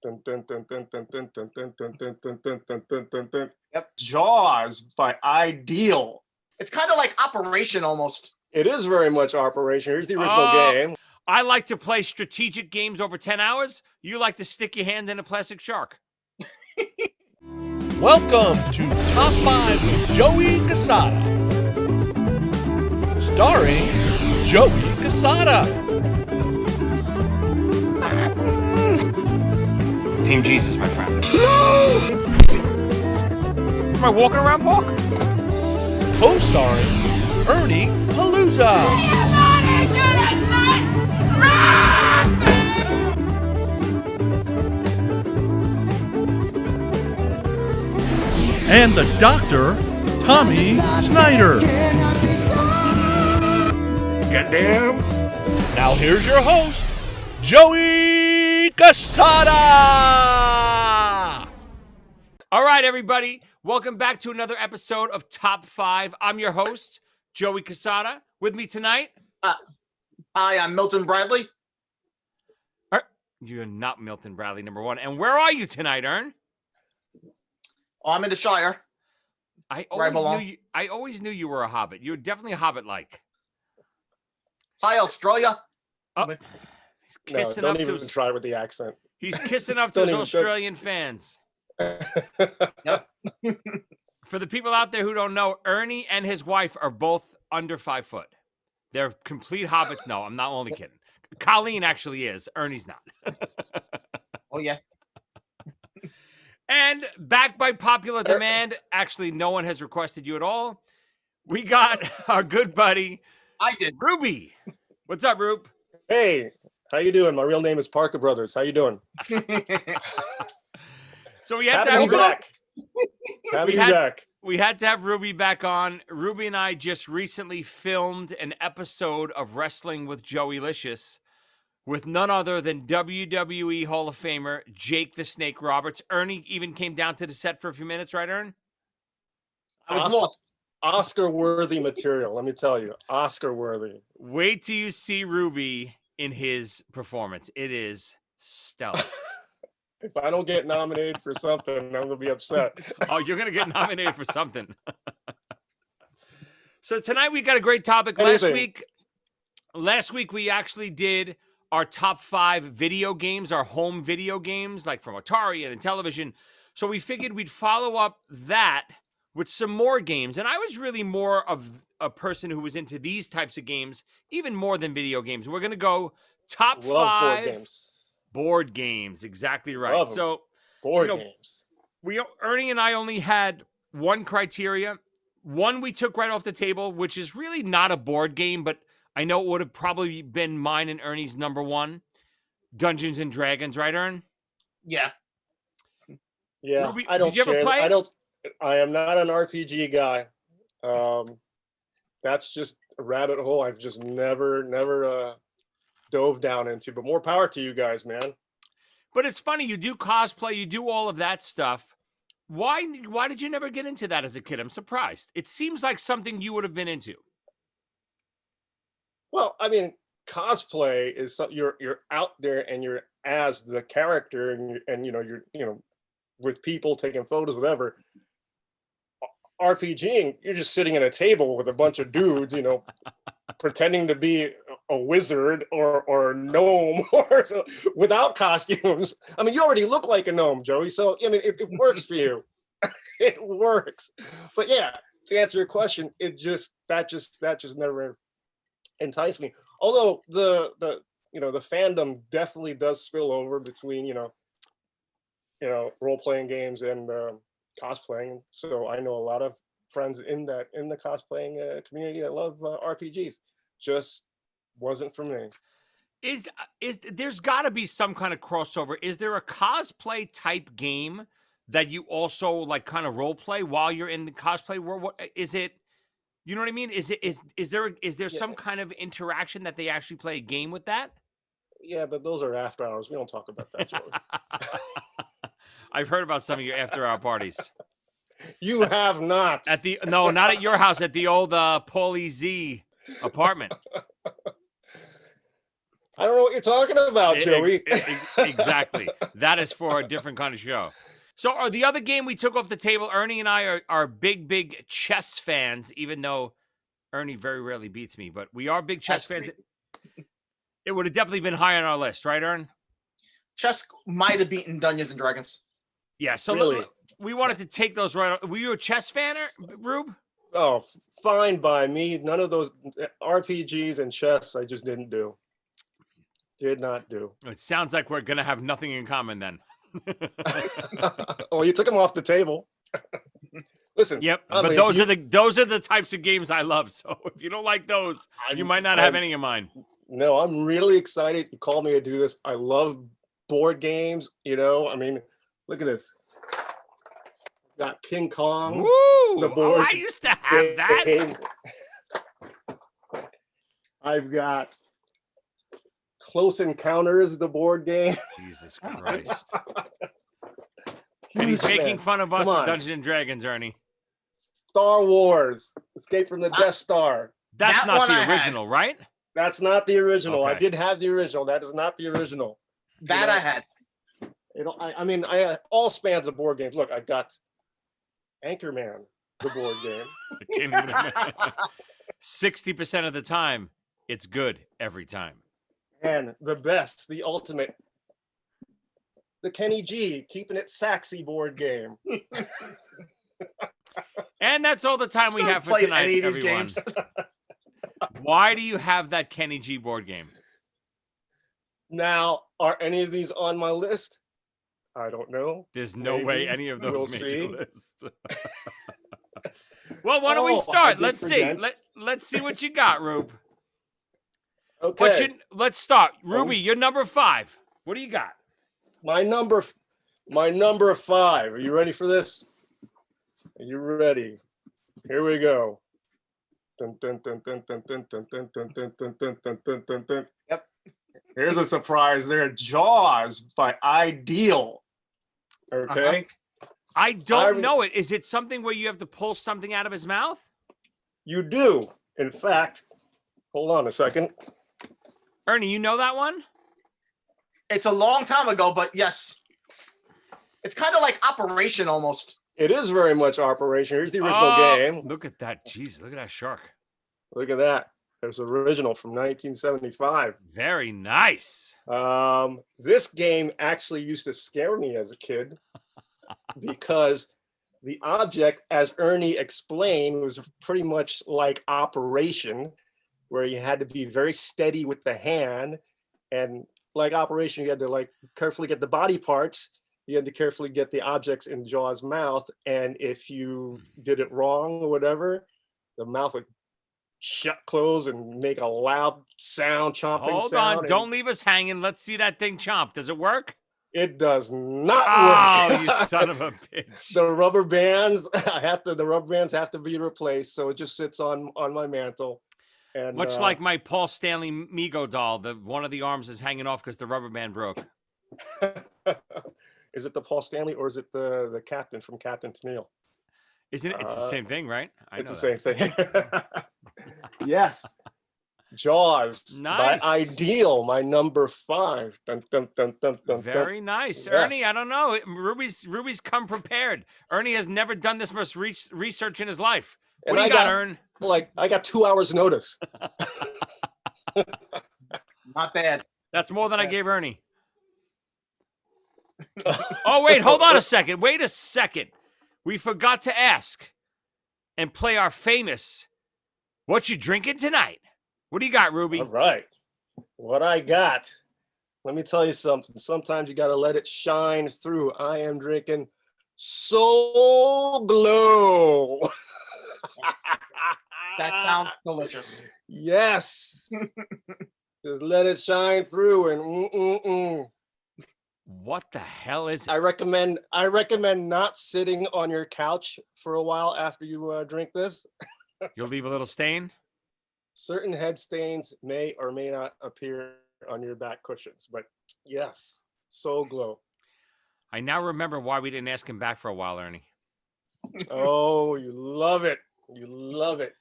Dun, dun, dun, dun, dun, dun, dun, dun, dun, dun, dun, dun, dun, dun, dun, dun. Yep. Jaws by Ideal. It's kind of like Operation almost. It is very much Operation. Here's the original game. I like to play strategic games over 10 hours. You like to stick your hand in a plastic shark. Welcome to Top 5 with Joey Cassata. Starring Joey Cassata. Team Jesus, my friend. No! Am I walking around park? Co-starring Ernie Palooza. And the Doctor, Tommy Snyder. Goddamn. Now here's your host, Joey Cassata. All right, everybody. Welcome back to another episode of Top 5. I'm your host, Joey Cassata. With me tonight. Hi, I'm Milton Bradley. You're not Milton Bradley, number one. And where are you tonight, Ern? Oh, I'm in the Shire. I always knew you were a hobbit. You're definitely a hobbit-like. Hi, Australia. Oh, he's kissing don't up even to his, try with the accent. he's kissing up to his Australian fans. Yep. For the people out there who don't know, Ernie and his wife are both under 5 foot. They're complete hobbits. No, I'm not only kidding. Colleen actually is. Ernie's not. Oh, yeah. And back by popular demand, actually no one has requested you at all. We got our good buddy, I did. Ruby. What's up, Rube? Hey, how you doing? My real name is Parker Brothers. How you doing? So we had Happy to to have be back. Happy to be back. We had to have Ruby back on. Ruby and I just recently filmed an episode of Wrestling with Joey Licious with none other than WWE Hall of Famer Jake the Snake Roberts. Ernie even came down to the set for a few minutes, right, Ern? I was lost. Oscar-worthy material, let me tell you. Oscar-worthy. Wait till you see Ruby in his performance. It is stellar. If I don't get nominated for something, I'm going to be upset. Oh, you're going to get nominated for something. So tonight we got a great topic. Last week we actually did our top 5 video games, our home video games, like from Atari and television. So we figured we'd follow up that with some more games. And I was really more of a person who was into these types of games, even more than video games. We're going to go top 5 board games. Board games, exactly right. Love 'em. So Games. Ernie and I only had one criteria. One we took right off the table, which is really not a board game, but I know it would have probably been mine and Ernie's number one. Dungeons and Dragons, right, Ern? Yeah. Yeah, Ruby, I don't did you ever play it? I am not an RPG guy. That's just a rabbit hole I've just never dove down into, but more power to you guys, man. But it's funny, you do cosplay, you do all of that stuff. Why did you never get into that as a kid? I'm surprised. It seems like something you would have been into. Well, I mean, cosplay is something you're out there and you're as the character and you're with people taking photos, whatever. RPGing, you're just sitting at a table with a bunch of dudes, pretending to be a wizard or a gnome or so, without costumes. I mean, you already look like a gnome, Joey. So I mean, it works for you. It works. But yeah, to answer your question, that just never enticed me. Although the fandom definitely does spill over between role playing games and cosplaying. So I know a lot of friends in the cosplaying community that love RPGs. Just wasn't for me. Is there's got to be some kind of crossover? Is there a cosplay type game that you also like kind of role play while you're in the cosplay world? What is it? You know what I mean? Is there some kind of interaction that they actually play a game with that? Yeah, but those are after hours. We don't talk about that, Joey. I've heard about some of your after hour parties. You have not. Not at your house, at the old Paulie Z apartment. I don't know what you're talking about, Joey. Exactly. That is for a different kind of show. So the other game we took off the table, Ernie and I are big chess fans, even though Ernie very rarely beats me, but we are big chess fans. It would have definitely been high on our list, right, Ern? Chess might have beaten Dungeons and Dragons. Yeah, so Really? we wanted to take those right. Were you a chess fan, Rube? Oh, fine by me. None of those RPGs and chess I just didn't do. Did not do. It sounds like we're going to have nothing in common then. Oh, you took them off the table. Listen. Yep, I but mean, those are the types of games I love. So if you don't like those, you might not have any of mine. No, I'm really excited. You called me to do this. I love board games. You know, I mean, look at this. Got King Kong. Woo! The board I used to have that. game. I've got Close Encounters, the board game. Jesus Christ. And he's making fun of us for Dungeons and Dragons, Ernie. Star Wars, Escape from the Death Star. That's That not one the I original, right? That's not the original. I Okay. did have the original. That is not the original. That I had. You know, I mean, I all spans of board games. Look, I got Anchorman, the board game. I can't even imagine. 60% of the time, it's good every time. And the best, the ultimate, the Kenny G, Keeping It Saxy board game. And that's all the time we have for Played tonight, any of these everyone. games. Why do you have that Kenny G board game? Now, are any of these on my list? I don't know. There's no Maybe. way any of those We'll made see. your list. Well, why don't we Oh, I start? did Let's see. forget. Let's see what you got, Rube. Okay, Let's start. Ruby, was- you're number 5. What do you got? my number 5. Are you ready for this? Are you ready? Here we go. Dun, dun, dun, dun, dun, dun, dun, dun, dun, dun, dun, dun, dun, dun, dun, dun. Yep. Here's a surprise there. Jaws by Ideal. Okay. I don't I- know it. Is it something where you have to pull something out of his mouth? You do. In fact, hold on a second. Ernie, you know that one? It's a long time ago, but yes. It's kind of like Operation almost. It is very much Operation. Here's the original Oh, game. Look at that. Jeez, look at that shark. Look at that. There's original from 1975. Very nice. This game actually used to scare me as a kid because the object, as Ernie explained, was pretty much like Operation, where you had to be very steady with the hand. And like Operation, you had to like carefully get the body parts. You had to carefully get the objects in Jaws' mouth. And if you did it wrong or whatever, the mouth would shut close and make a loud sound, chomping Hold sound. on. and Don't leave us hanging. Let's see that thing chomp. Does it work? It does not Oh, work. you son of a bitch. The rubber bands, the rubber bands have to be replaced. So it just sits on my mantle. And Much like my Paul Stanley Mego doll, one of the arms is hanging off because the rubber band broke. is it the Paul Stanley or is it the captain from Captain Tennille? Isn't it? It's the same thing, right? It's know the same thing. Yes. Jaws Nice. by Ideal, my number 5. Dun, dun, dun, dun, dun, Very nice. Yes. Ernie, I don't know. Ruby's come prepared. Ernie has never done this much research in his life. What And do you got, Ern? I got 2 hours notice. Not bad. That's more than I gave Ernie. Oh, wait, hold on a second. Wait a second. We forgot to ask and play our famous, what you drinking tonight? What do you got, Ruby? All right. What I got, let me tell you something. Sometimes you got to let it shine through. I am drinking Soul Glow. That sounds delicious. Yes. Just let it shine through and What the hell is I recommend not sitting on your couch for a while after you drink this. You'll leave a little stain? Certain head stains may or may not appear on your back cushions, but yes, Soul Glow. I now remember why we didn't ask him back for a while, Ernie. Oh, you love it. You love it.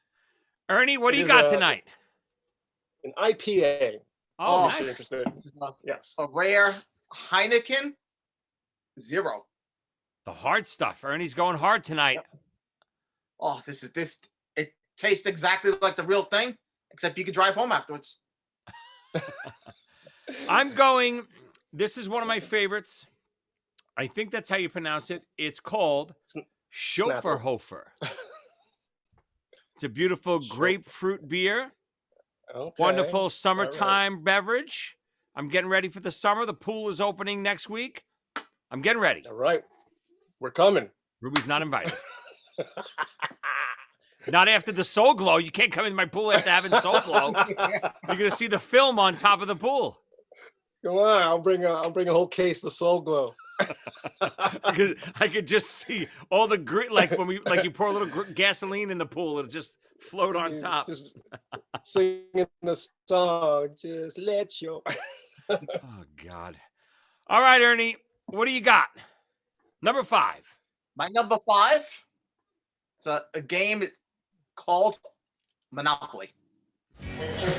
Ernie, what do It you is got a- tonight? An IPA. Oh, If you're nice. interested. Yes. A rare Heineken 0. The hard stuff. Ernie's going hard tonight. Oh, this. It tastes exactly like the real thing, except you can drive home afterwards. I'm going. This is one of my favorites. I think that's how you pronounce it. It's called Schofferhofer. It's a beautiful grapefruit beer. Okay. Wonderful summertime beverage. I'm getting ready for the summer. The pool is opening next week. I'm getting ready. All right. We're coming. Ruby's not invited. Not after the Soul Glow. You can't come in my pool after having Soul Glow. You're gonna see the film on top of the pool. Come on, I'll bring a whole case of Soul Glow. I could just see all the grit, like when you pour a little gasoline in the pool, it'll just float on top. Just singing the song, just let your. Oh God! All right, Ernie, what do you got? Number 5. My number 5. It's a game called Monopoly.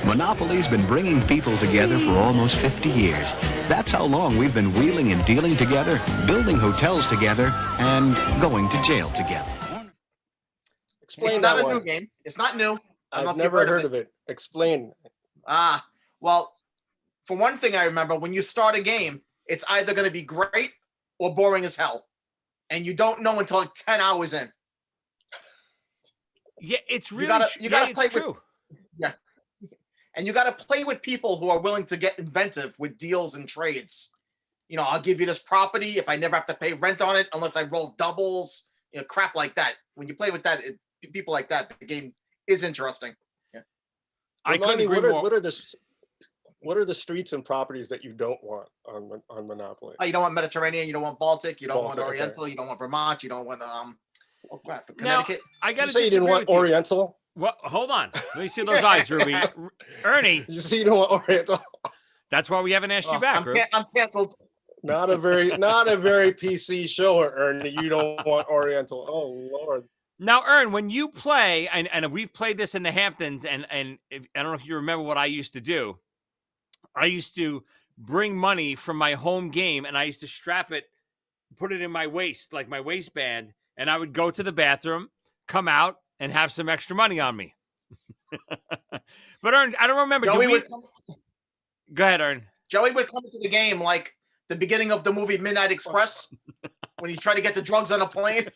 Monopoly's been bringing people together for almost 50 years. That's how long we've been wheeling and dealing together, building hotels together, and going to jail together. Explain It's that not a one. new game. It's not new. I've never heard of it. Explain. Well, for one thing, I remember when you start a game, it's either going to be great or boring as hell, and you don't know until like 10 hours in. Yeah, it's really you gotta play true. And you got to play with people who are willing to get inventive with deals and trades. You know, I'll give you this property if I never have to pay rent on it unless I roll doubles, crap like that. When you play with that, people like that, the game is interesting. Yeah. I couldn't agree more. What are the streets and properties that you don't want on Monopoly? You don't want Mediterranean, you don't want Baltic, you don't want Baltic, Oriental, okay. you don't want Vermont, you don't want Connecticut. I got Did to you say you didn't want Oriental? Well, hold on. Let me see those eyes, Ruby. Ernie. You see, you don't want Oriental. That's why we haven't asked you back, Ruby. I'm canceled. Not a very PC show, Ernie. You don't want Oriental. Oh Lord. Now, Ern, when you play, and we've played this in the Hamptons, and I don't know if you remember what I used to do. I used to bring money from my home game, and I used to strap it, put it in my waist, like my waistband, and I would go to the bathroom, come out, and have some extra money on me. But Ern, I don't remember. Go ahead, Ern. Joey would come into the game like the beginning of the movie Midnight Express when he's trying to get the drugs on a plane.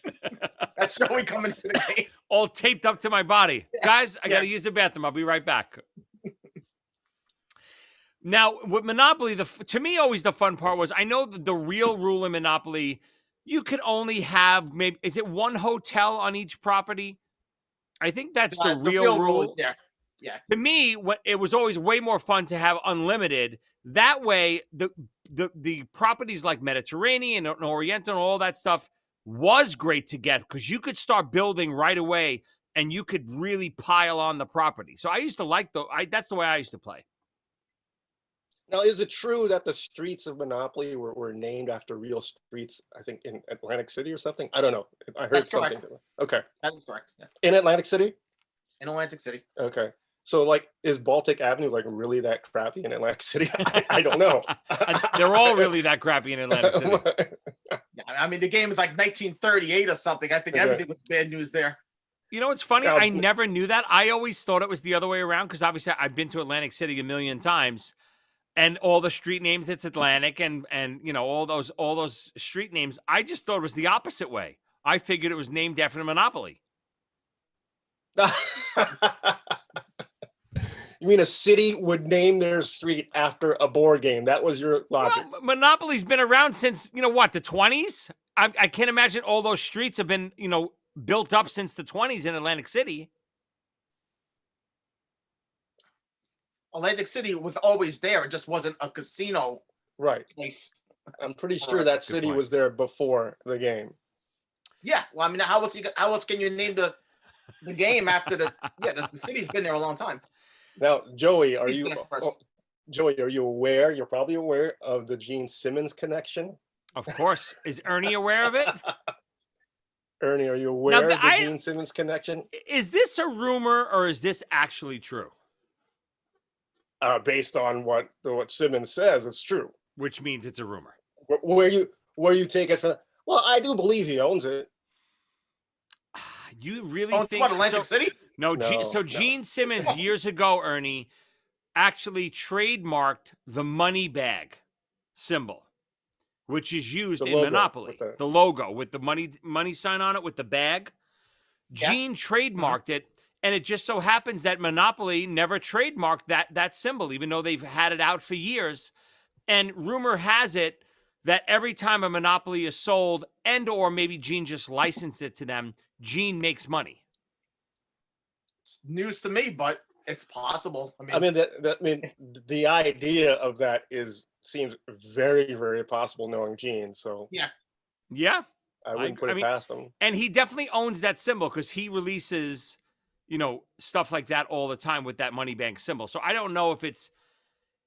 That's Joey coming into the game. All taped up to my body. Guys, I got to use the bathroom. I'll be right back. Now, with Monopoly, to me, always the fun part was, I know the real rule in Monopoly, you could only have is it one hotel on each property? I think that's the real rule. Yeah. To me, it was always way more fun to have unlimited. That way, the properties like Mediterranean and Oriental and all that stuff was great to get because you could start building right away and you could really pile on the property. So I used to like that's the way I used to play. Now, is it true that the streets of Monopoly were named after real streets, I think, in Atlantic City or something? I don't know. I heard something. Correct. Okay. That is correct. Yeah. In Atlantic City? In Atlantic City. Okay. So, like, is Baltic Avenue, like, really that crappy in Atlantic City? I don't know. They're all really that crappy in Atlantic City. Yeah, I mean, the game is like 1938 or something. I think everything was bad news there. You know what's funny? I never knew that. I always thought it was the other way around because obviously I've been to Atlantic City a million times. And all the street names, it's Atlantic, and all those street names. I just thought it was the opposite way. I figured it was named after Monopoly. You mean a city would name their street after a board game? That was your logic. Well, Monopoly's been around since the 20s. I can't imagine all those streets have been built up since the 20s in Atlantic City. Atlantic City was always there. It just wasn't a casino right place. I'm pretty sure that city was there before the game. Yeah. Well, I mean, how else can you name the game after the city's been there a long time. Now, Joey, are you aware? You're probably aware of the Gene Simmons connection. Of course. Is Ernie aware of it? Ernie, are you aware of the Gene Simmons connection? Is this a rumor or is this actually true? based on what Simmons says, it's true. Which means it's a rumor. Where you take it from? Well, I do believe he owns it. You really Oh, think what, Atlantic City? No, No, Gene Simmons years ago, Ernie, actually trademarked the money bag symbol, which is used in Monopoly. The logo with the money sign on it with the bag. Gene trademarked it, and it just so happens that Monopoly never trademarked that symbol, even though they've had it out for years. And rumor has it that every time a Monopoly is sold, and or maybe Gene just licensed it to them, Gene makes money. It's news to me, but it's possible. The idea of that seems very, very possible, knowing Gene. So yeah, I wouldn't put it past him. And he definitely owns that symbol because he releases, stuff like that all the time with that money bank symbol. So I don't know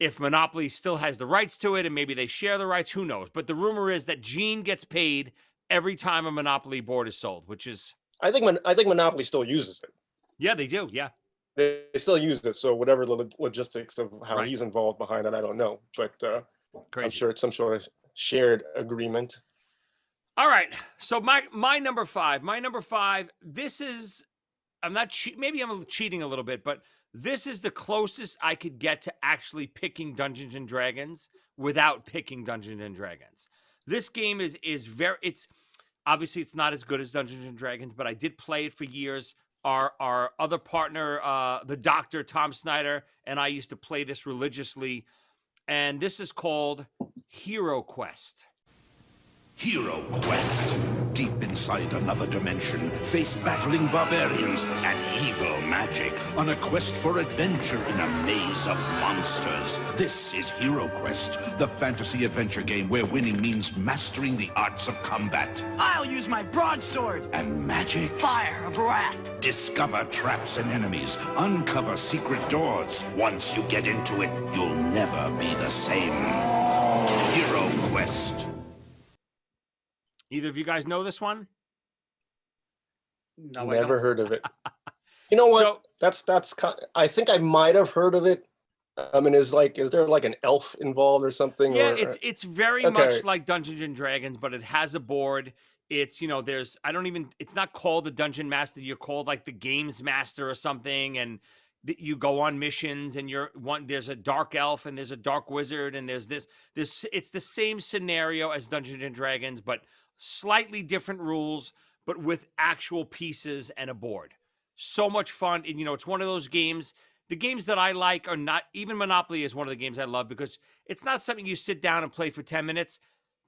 if Monopoly still has the rights to it and maybe they share the rights. Who knows? But the rumor is that Gene gets paid every time a Monopoly board is sold, which is. I think Monopoly still uses it. Yeah, they do. Yeah. They still use it. So whatever the logistics of how he's involved behind it, I don't know. But I'm sure it's some sort of shared agreement. All right. So my number five, this is, maybe I'm cheating a little bit, but this is the closest I could get to actually picking Dungeons and Dragons without picking Dungeons and Dragons. This game is obviously it's not as good as Dungeons and Dragons, but I did play it for years. Our other partner, the Dr. Tom Snyder, and I used to play this religiously. And this is called Hero Quest. Hero Quest. Deep inside another dimension, face battling barbarians and evil magic on a quest for adventure in a maze of monsters. This is Hero Quest, the fantasy adventure game where winning means mastering the arts of combat. I'll use my broadsword. And magic. Fire of wrath. Discover traps and enemies. Uncover secret doors. Once you get into it, you'll never be the same. Hero Quest. Either of you guys know this one? No, never heard of it. You know what? I think I might have heard of it. I mean, is there like an elf involved or something? Yeah, it's very much like Dungeons and Dragons, but it has a board. It's it's not called the Dungeon Master. You're called like the Games Master or something, and you go on missions, and there's a dark elf and there's a dark wizard, and there's this. It's the same scenario as Dungeons and Dragons, but slightly different rules, but with actual pieces and a board. So much fun. And, it's one of those games. The games that I like are not, even Monopoly is one of the games I love because it's not something you sit down and play for 10 minutes.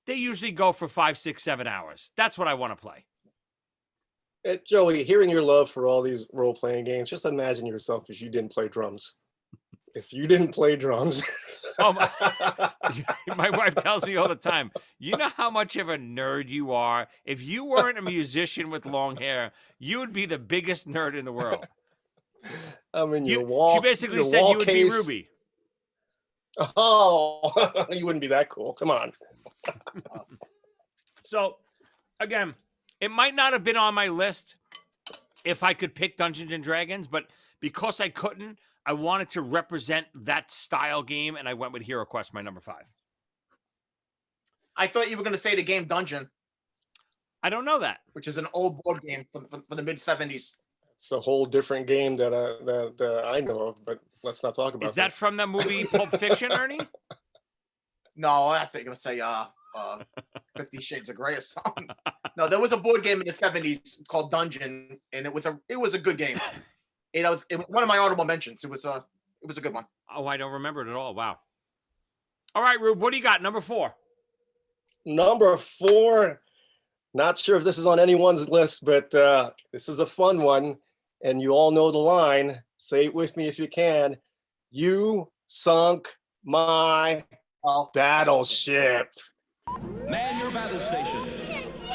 They usually go for 5, 6, 7 hours. That's what I want to play. Joey, hearing your love for all these role-playing games, just imagine yourself if you didn't play drums. If you didn't play drums. My wife tells me all the time, you know how much of a nerd you are? If you weren't a musician with long hair, you would be the biggest nerd in the world. I mean, she basically said you would be Ruby. Oh, you wouldn't be that cool. Come on. So, again, it might not have been on my list if I could pick Dungeons and Dragons, but because I couldn't, I wanted to represent that style game, and I went with Hero Quest, my number 5. I thought you were going to say the game Dungeon. I don't know that. Which is an old board game from the mid-'70s. It's a whole different game that I know of, but let's not talk about it. Is that from the movie Pulp Fiction, Ernie? No, I think I'm going to say 50 Shades of Grey or something. No, there was a board game in the 70s called Dungeon, and it was a good game. It was one of my honorable mentions. It was a good one. Oh, I don't remember it at all. Wow. All right, Rube, what do you got? Number 4. Number 4. Not sure if this is on anyone's list, but this is a fun one. And you all know the line. Say it with me if you can. You sunk my battleship. Man your battle stations.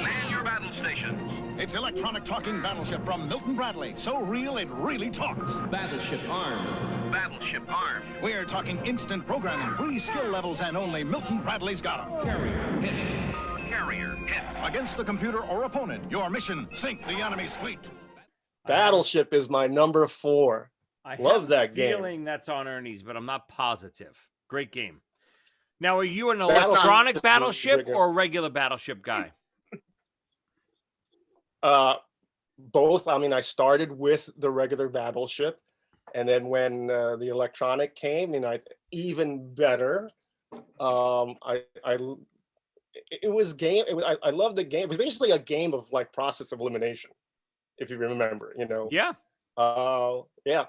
Man your battle stations. It's electronic talking battleship from Milton Bradley. So real, it really talks. Battleship armed. Battleship armed. We're talking instant programming, free skill levels, and only Milton Bradley's got them. Carrier hit. Carrier hit. Against the computer or opponent, your mission, sink the enemy's fleet. Battleship is my number 4. I Love have that a game. feeling that's on Ernie's, but I'm not positive. Great game. Now, are you an Battleship electronic is Battleship great game. or a regular Battleship guy? Both. I mean, I started with the regular Battleship, and then when the electronic came, even better. It was game. I loved the game. It was basically a game of like process of elimination, if you remember. Yeah. Yeah,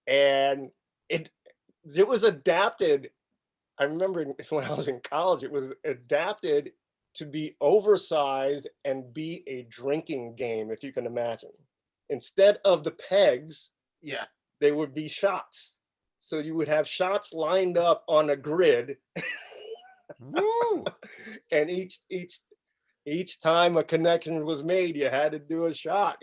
and it was adapted. I remember when I was in college, it was adapted to be oversized and be a drinking game, if you can imagine. Instead of the pegs, Yeah. they would be shots. So you would have shots lined up on a grid. Woo! And each time a connection was made, you had to do a shot,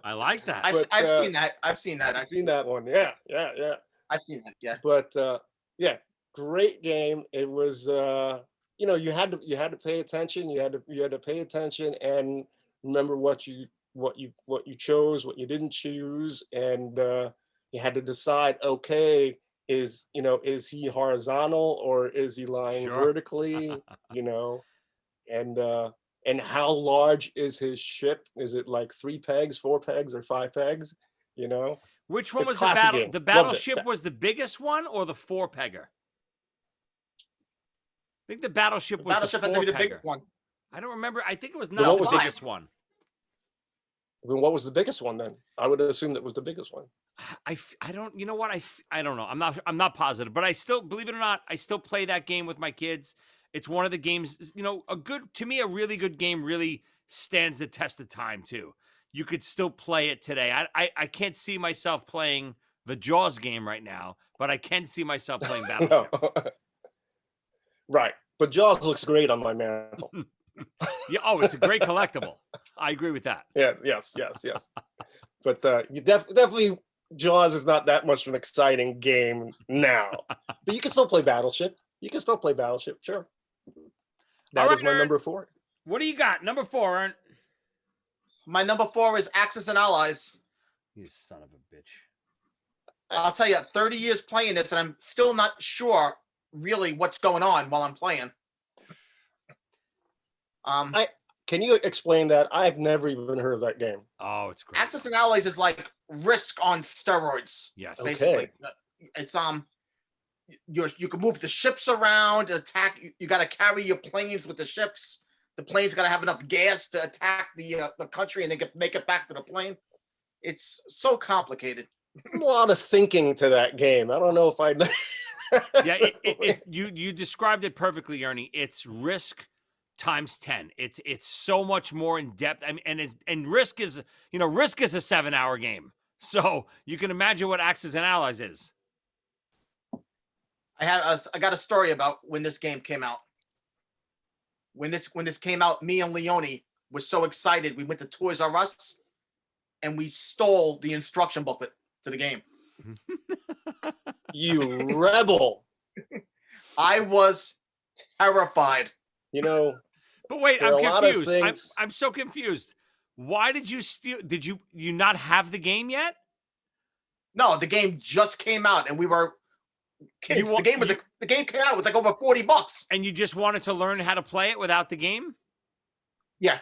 I like that. I've seen that. I've seen that. I've seen that one. Yeah. I've seen that. Yeah. But yeah, great game. It was you had to pay attention. You had to pay attention and remember what you chose, what you didn't choose, and you had to decide. Okay, is he horizontal or is he lying vertically? And how large is his ship? Is it like 3 pegs, 4 pegs, or 5 pegs? Which one It's was classic game. the Loved it. Battleship was the biggest one or the 4-pegger? I think the Battleship was the 4-pegger. The biggest one. I don't remember. I think it was what not was the it? biggest one. Then what was the biggest one then? I would assume that was the biggest one. I don't. You know what? I don't know. I'm not positive, but I still, believe it or not, I still play that game with my kids. It's one of the games. A really good game really stands the test of time too. You could still play it today. I can't see myself playing the Jaws game right now, but I can see myself playing Battleship. No. Right, but Jaws looks great on my mantle. Yeah. Oh, it's a great collectible. I agree with that. Yes. But you definitely Jaws is not that much of an exciting game now. But you can still play Battleship. Sure. That is my number 4. What do you got? Number 4, Ern. My number 4 is Axis and Allies. You son of a bitch. I'll tell you, 30 years playing this, and I'm still not sure really what's going on while I'm playing. Can you explain that? I've never even heard of that game. Oh, it's great. Axis and Allies is like Risk on steroids. Yes. Basically. Okay. It's you can move the ships around, attack. You got to carry your planes with the ships. The plane's got to have enough gas to attack the country, and then make it back to the plane. It's so complicated. A lot of thinking to that game. I don't know if I. Yeah, you described it perfectly, Ernie. It's Risk times 10. It's so much more in depth. I mean, and Risk is a 7-hour game. So you can imagine what Axis and Allies is. I got a story about when this game came out. When this came out, me and Leone were so excited. We went to Toys R Us and we stole the instruction booklet to the game. You rebel. I was terrified. But wait, I'm confused. I'm so confused. Why did you steal? Did you not have the game yet? No, the game just came out, and we were kids. The game came out with like over $40, and you just wanted to learn how to play it without the game. Yeah.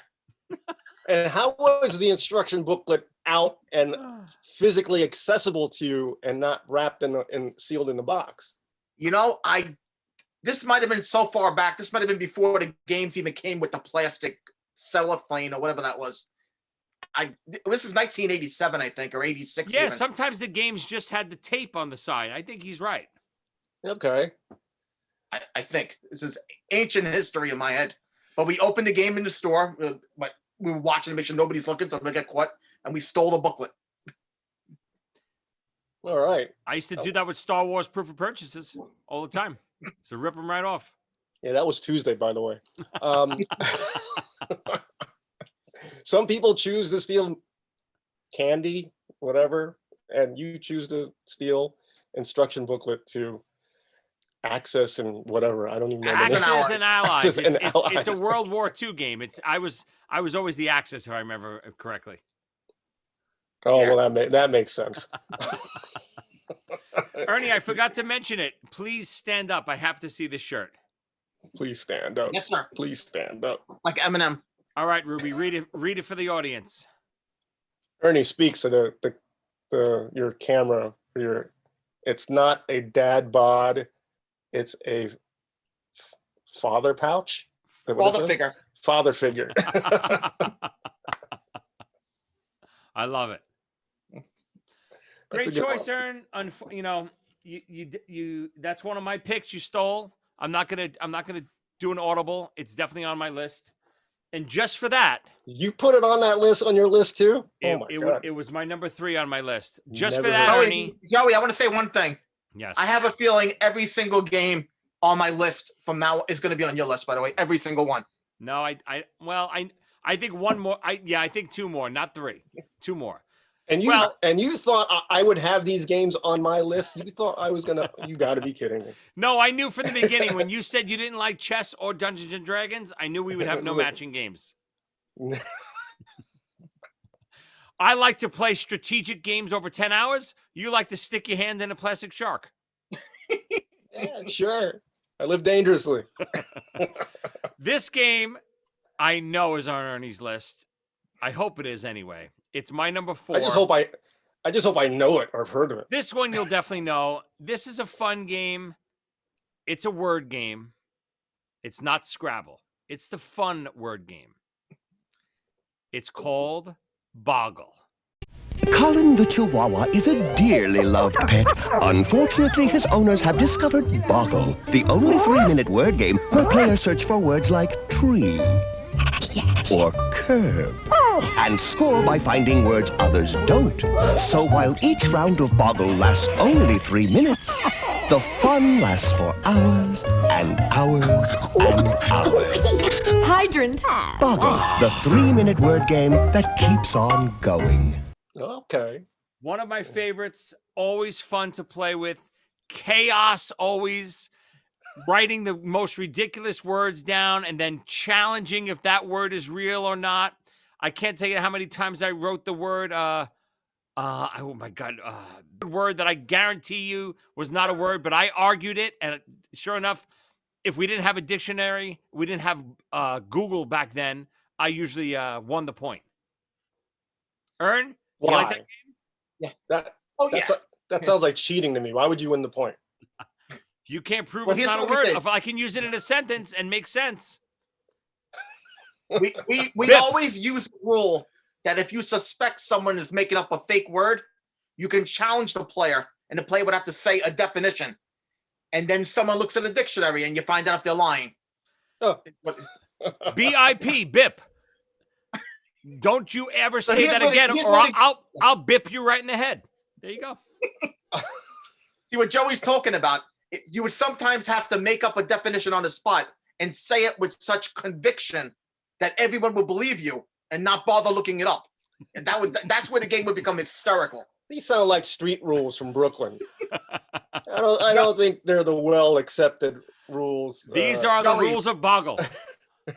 And how was the instruction booklet out and physically accessible to you, and not wrapped and sealed in the box? This might have been so far back. This might have been before the games even came with the plastic cellophane or whatever that was. This is 1987, I think, or 86. Yeah, even. sometimes the games just had the tape on the side. I think he's right. Okay. I think this is ancient history in my head. But we opened the game in the store. We were watching to make sure nobody's looking, so we get caught, and we stole the booklet. All right. I used to do that with Star Wars proof of purchases all the time. So rip them right off. Yeah, that was Tuesday, by the way. Some people choose to steal candy, whatever, and you choose to steal instruction booklet to access and whatever. I don't even know. Axis and Allies. It's a World War II game. I was always the Axis, if I remember correctly. Oh, Yeah. well, that makes sense. Ernie, I forgot to mention it. Please stand up. I have to see this shirt. Please stand up. Yes, sir. Please stand up. Like Eminem. All right, Ruby, read it for the audience. Ernie speaks to your camera. It's not a dad bod. It's a father pouch. Father figure. Father figure. I love it. Great choice, Ern. You that's one of my picks you stole. I'm not gonna do an audible. It's definitely on my list. And just for that, you put it on that list, on your list too? God. It was my number 3 on my list. Just Never for that, heard. Ernie. Joey, I want to say one thing. Yes. I have a feeling every single game on my list from now is going to be on your list, by the way. Every single one. No, I think one more. I think 2 more, not 3. 2 more. And you thought I would have these games on my list? You thought I was gonna? You got to be kidding me! No, I knew from the beginning when you said you didn't like chess or Dungeons and Dragons. I knew we would have no matching games. I like to play strategic games over 10 hours. You like to stick your hand in a plastic shark. Yeah, sure. I live dangerously. This game, I know, is on Ernie's list. I hope it is anyway. It's my number 4. I just hope I know it or have heard of it. This one you'll definitely know. This is a fun game. It's a word game. It's not Scrabble. It's the fun word game. It's called Boggle. Colin the Chihuahua is a dearly loved pet. Unfortunately, his owners have discovered Boggle, the only 3-minute word game where players search for words like tree or curb and score by finding words others don't. So while each round of Boggle lasts only 3 minutes, the fun lasts for hours and hours and hours. Hydrant. Boggle, the 3-minute word game that keeps on going. Okay. One of my favorites, always fun to play with. Chaos, always. Writing the most ridiculous words down and then challenging if that word is real or not. I can't tell you how many times I wrote the word, oh my God, word that I guarantee you was not a word, but I argued it. And sure enough, if we didn't have a dictionary, we didn't have Google back then, I usually won the point. Ern? Why? You like that game? That sounds like cheating to me. Why would you win the point? You can't prove Well, it's here's not a what we word. did. If I can use it in a sentence and make sense. We always use the rule that if you suspect someone is making up a fake word, you can challenge the player, and the player would have to say a definition. And then someone looks at the dictionary and you find out if they're lying. Oh. BIP, BIP. Don't you ever So say here's that what- again, here's or what I'll bip you right in the head. There you go. See what Joey's talking about? You would sometimes have to make up a definition on the spot and say it with such conviction that everyone would believe you and not bother looking it up. And that's where the game would become hysterical. These sound like street rules from Brooklyn. I don't think they're the well accepted rules. These are the Joey. rules of Boggle.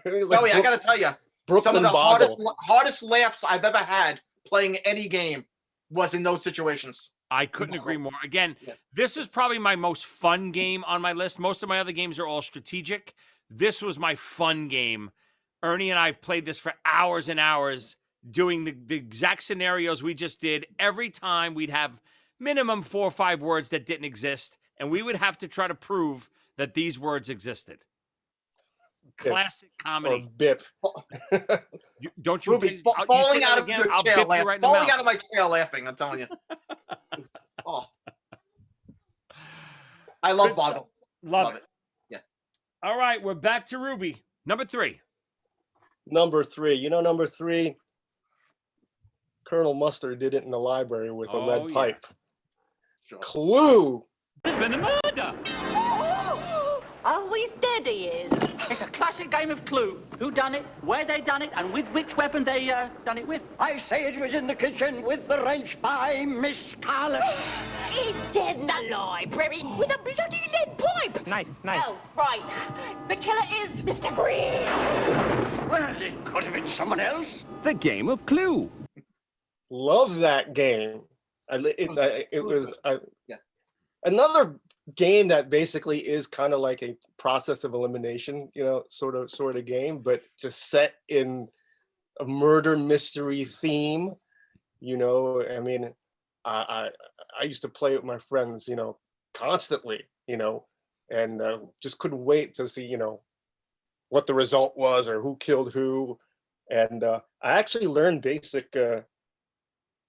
Joey, I gotta tell you, some of the hardest laughs I've ever had playing any game was in those situations. I couldn't agree more. Again, this is probably my most fun game on my list. Most of my other games are all strategic. This was my fun game. Ernie and I have played this for hours and hours, doing the exact scenarios we just did. Every time we'd have minimum 4 or 5 words that didn't exist, and we would have to try to prove that these words existed. Classic comedy. Or bip. Don't you? Ruby, you falling say out that of again, your I'll chair, bip you right in the falling mouth. out of my chair laughing. I'm telling you. Oh, I love Good stuff. Boggle. Love it. Yeah. All right, we're back to Ruby. Number 3. Number 3. You know, number 3, Colonel Mustard did it in the library with a lead pipe. Sure. Clue. There's been a murder. Oh, he's dead, he is. It's a classic game of Clue. Who done it, where they done it, and with which weapon they done it with. I say it was in the kitchen with the wrench by Miss Scarlet. He's dead in the library with a bloody lead pipe. Nice. Oh, right. The killer is Mr. Green. Well, it could have been someone else. The game of Clue. love that game. It was Yeah. another game that basically is kind of like a process of elimination, you know, sort of game, but just set in a murder mystery theme. You know, I mean, I used to play with my friends, you know, constantly, you know, and just couldn't wait to see, you know, what the result was or who killed who. And I actually learned basic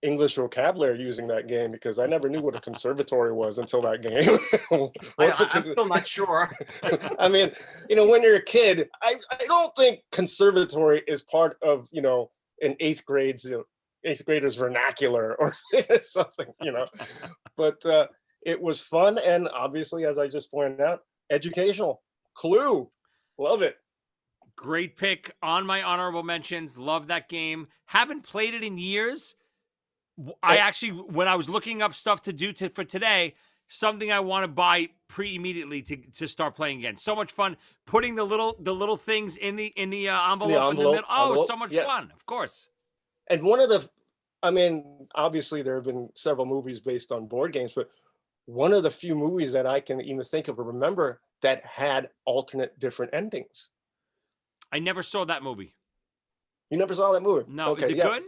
English vocabulary using that game because I never knew what a conservatory was until that game. I'm still not sure. I mean, you know, when you're a kid, I don't think conservatory is part of, you know, an eighth grader's vernacular or something, you know. But it was fun and obviously, as I just pointed out, educational. Clue, love it. Great pick on my honorable mentions. Love that game. Haven't played it in years. I actually, when I was looking up stuff to do for today, something I want to buy immediately to start playing again. So much fun putting the little things in the envelope in the middle. Oh, so much fun! Of course. And one of the, I mean, obviously there have been several movies based on board games, but one of the few movies that I can even think of or remember that had alternate different endings. I never saw that movie. You never saw that movie? No. Okay, Is it good?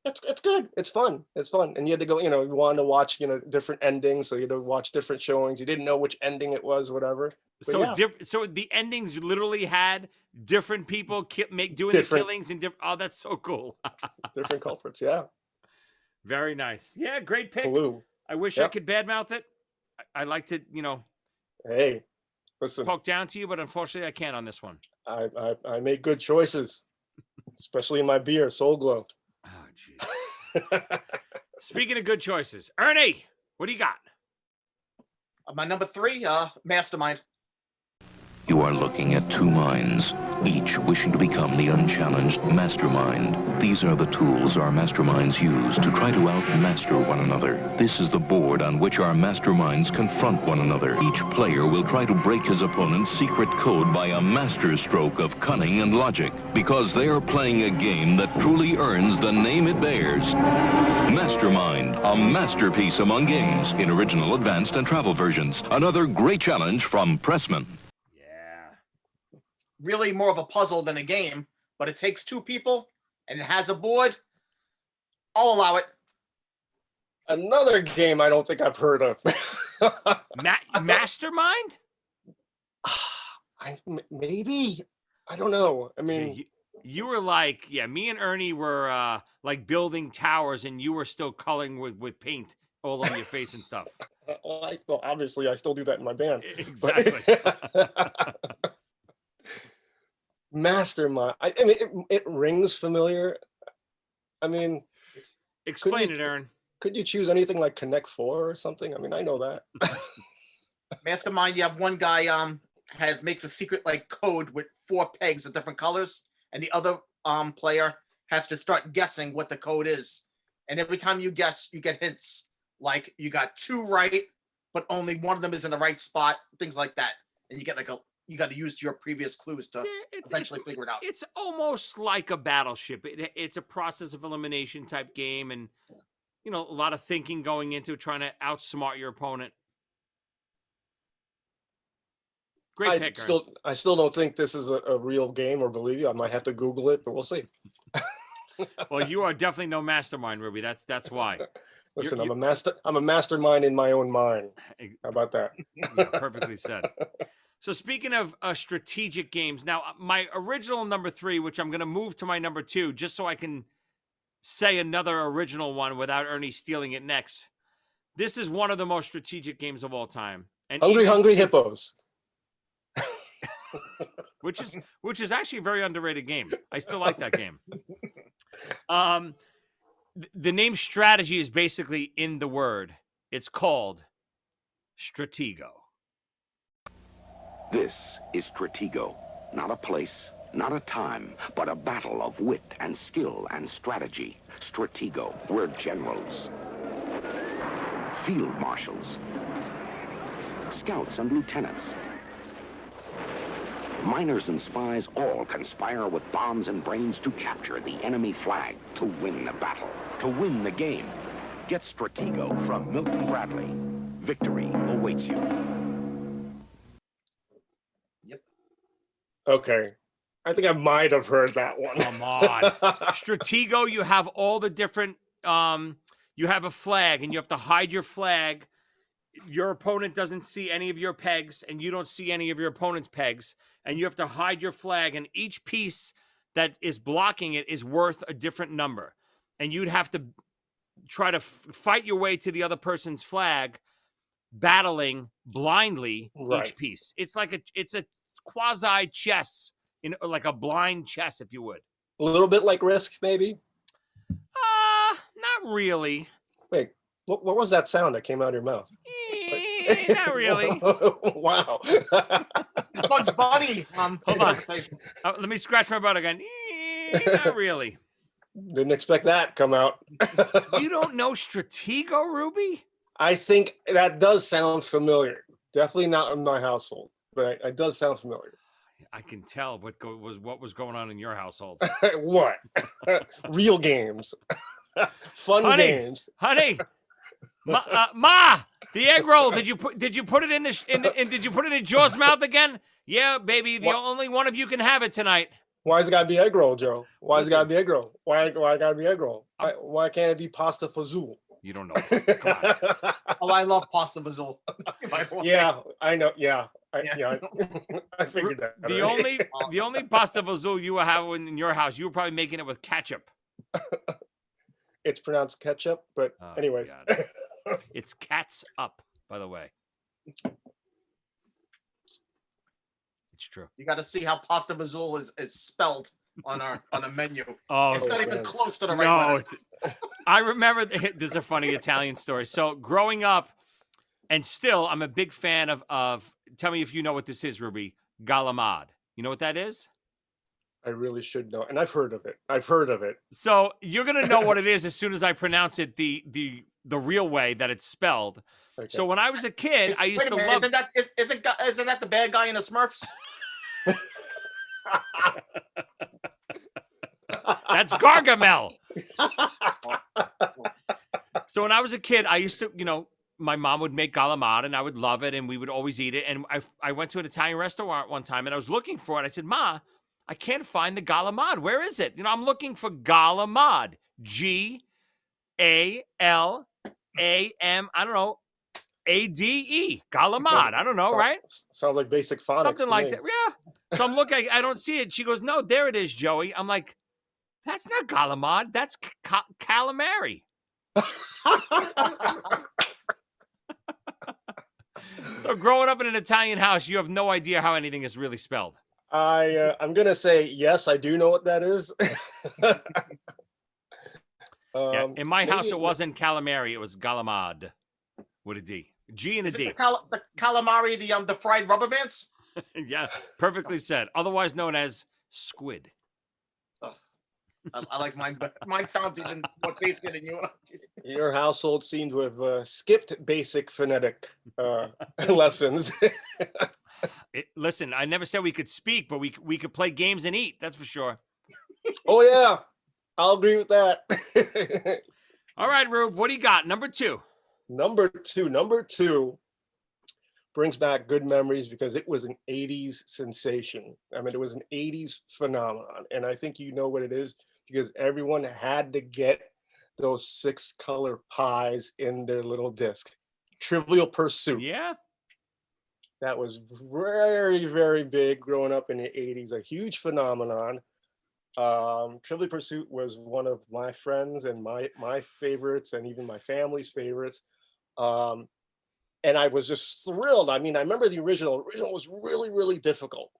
It's good. It's fun. It's fun. And you had to go, you know, you wanted to watch, you know, different endings. So you had to watch different showings. You didn't know which ending it was, whatever. But So the endings literally had different people doing the killings and different. Oh, that's so cool. Different culprits. Yeah. Very nice. Yeah. Great pick. Clue. I wish I could badmouth it. I like to, you know. Hey, listen. Poke down to you, but unfortunately I can't on this one. I make good choices, especially in my beer, Soul Glow. Oh, jeez. Speaking of good choices, Ernie, what do you got? My number 3, Mastermind. You are looking at two minds, each wishing to become the unchallenged mastermind. These are the tools our masterminds use to try to outmaster one another. This is the board on which our masterminds confront one another. Each player will try to break his opponent's secret code by a masterstroke of cunning and logic, because they are playing a game that truly earns the name it bears. Mastermind, a masterpiece among games, in original, advanced, and travel versions. Another great challenge from Pressman. Really more of a puzzle than a game, but it takes 2 people and it has a board. I'll allow it. Another game I don't think I've heard of. Mastermind? Maybe. I don't know. I mean, you were like, me and Ernie were like building towers and you were still coloring with paint all over your face and stuff. Well, obviously I still do that in my band. Exactly. Mastermind. I mean, it rings familiar. I mean, explain it, Aaron. Could you choose anything like Connect 4 or something? I mean, I know that. Mastermind, you have one guy makes a secret like code with 4 pegs of different colors, and the other player has to start guessing what the code is. And every time you guess, you get hints. Like you got 2 right, but only one of them is in the right spot. Things like that, and you get like you got to use your previous clues to eventually figure it out. It's almost like a Battleship. It's a process of elimination type game, and you know, a lot of thinking going into trying to outsmart your opponent. Great pick. I still don't think this is a real game, or believe you. I might have to Google it, but we'll see. Well, you are definitely no mastermind, Ruby. That's why. Listen, I'm a mastermind in my own mind. How about that? Yeah, perfectly said. So speaking of strategic games, now my original number 3, which I'm going to move to my number 2, just so I can say another original one without Ernie stealing it next. This is one of the most strategic games of all time. And Hungry Hippos. which is actually a very underrated game. I still like that game. The name strategy is basically in the word. It's called Stratego. This is Stratego, not a place, not a time, but a battle of wit and skill and strategy. Stratego, we're generals, field marshals, scouts and lieutenants, Miners and spies all conspire with bombs and brains to capture the enemy flag, to win the battle, to win the game. Get Stratego from Milton Bradley. Victory awaits you. Okay. I think I might have heard that one. Come on. Stratego, you have all the different, you have a flag and you have to hide your flag. Your opponent doesn't see any of your pegs and you don't see any of your opponent's pegs. And you have to hide your flag, and each piece that is blocking it is worth a different number. And you'd have to try to fight your way to the other person's flag, battling blindly each piece. It's like it's a quasi chess, like a blind chess, if you would. A little bit like Risk, maybe? Not really. Wait, what was that sound that came out of your mouth? Not really. Wow. Bugs Bunny. Hold on. Let me scratch my butt again. Not really. Didn't expect that to come out. You don't know Stratego, Ruby? I think that does sound familiar. Definitely not in my household, but it does sound familiar. I can tell what was going on in your household. What? Real games. Fun games. Honey. Ma, the egg roll. Did you put it in did you put it in Joe's mouth again? Yeah, baby. The only one of you can have it tonight. Why's it gotta be egg roll, Joe? Why's it gotta be egg roll? Why gotta be egg roll? Why can't it be pasta fazool? You don't know. Come on. Oh, I love pasta fazool. Yeah, I know. Yeah, I figured that. The only pasta fazool you have in your house, you were probably making it with ketchup. It's pronounced ketchup, but anyways. It's cats up, by the way. It's true. You got to see how pasta fazool is spelled on a menu. Oh, it's not even close to the right letter. I remember this is a funny Italian story. So growing up, and still, I'm a big fan of. Tell me if you know what this is, Ruby. Galamad. You know what that is? I really should know, and I've heard of it. So you're gonna know what it is as soon as I pronounce it the real way that it's spelled. Okay. So when I was a kid, I used to love. Isn't that the bad guy in the Smurfs? That's Gargamel. So when I was a kid, I used to, my mom would make galamad and I would love it and we would always eat it. And I went to an Italian restaurant one time and I was looking for it. I said, Ma, I can't find the galamad. Where is it? I'm looking for galamad. Galamam, I don't know, Ade. Galamad. I don't know, right? Sounds like basic phonics. Something like that. Yeah. So I'm looking, I don't see it. She goes, no, there it is, Joey. I'm like, that's not galamad. That's calamari. So growing up in an Italian house, you have no idea how anything is really spelled. I'm gonna say yes, I do know what that is. Yeah, in my house, it wasn't calamari; it was galamad with a D, G and a D. The calamari, the fried rubber bands. Yeah, perfectly said. Otherwise known as squid. Oh, I like mine, but mine sounds even more basic than you. Your household seemed to have skipped basic phonetic lessons. Listen, I never said we could speak, but we could play games and eat. That's for sure. Oh yeah, I'll agree with that. All right, Rube, what do you got? Number two. Number two brings back good memories because it was an 80s sensation. I mean, it was an 80s phenomenon. And I think you know what it is because everyone had to get those 6-color pies in their little disc. Trivial Pursuit. Yeah. That was very, very big growing up in the 80s, a huge phenomenon. Trivial Pursuit was one of my friends and my favorites and even my family's favorites. And I was just thrilled. I mean, I remember the original. The original was really, really difficult.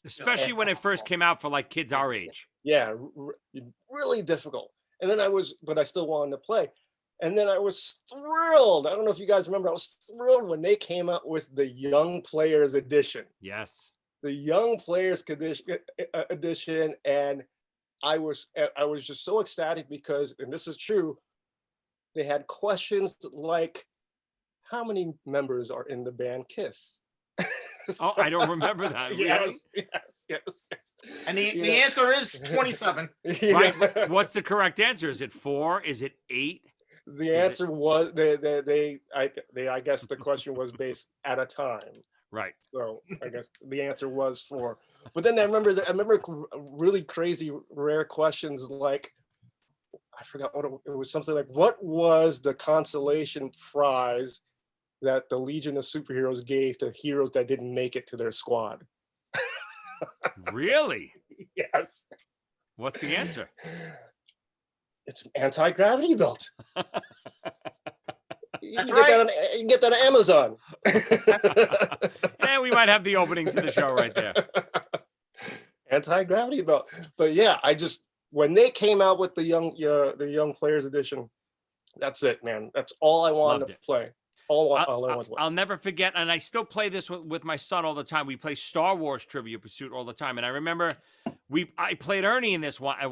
Especially when it first came out for like kids our age. Yeah, really difficult. And then but I still wanted to play. And then I was thrilled. I don't know if you guys remember, I was thrilled when they came out with the Young Players Edition. Yes. The Young Players Edition. And I was just so ecstatic because, and this is true, they had questions like, how many members are in the band Kiss? Oh, I don't remember that. Really? Yes. And the answer is 27. Right. What's the correct answer? Is it 4? Is it 8? The answer was I guess the question was based at a time. Right. So I guess the answer was 4. But then I remember really crazy rare questions like, I forgot what it was, something like, what was the consolation prize that the Legion of Superheroes gave to heroes that didn't make it to their squad? Really? Yes. What's the answer? It's an anti-gravity belt. You That's can right. you can get that on Amazon. Yeah, we might have the opening to the show right there. Anti-gravity belt. But yeah, when they came out with the young players edition, that's it, man. That's all I wanted to play. All I wanted to play. I'll never forget, and I still play this with my son all the time. We play Star Wars Trivia Pursuit all the time, and I remember I played Ernie in this one at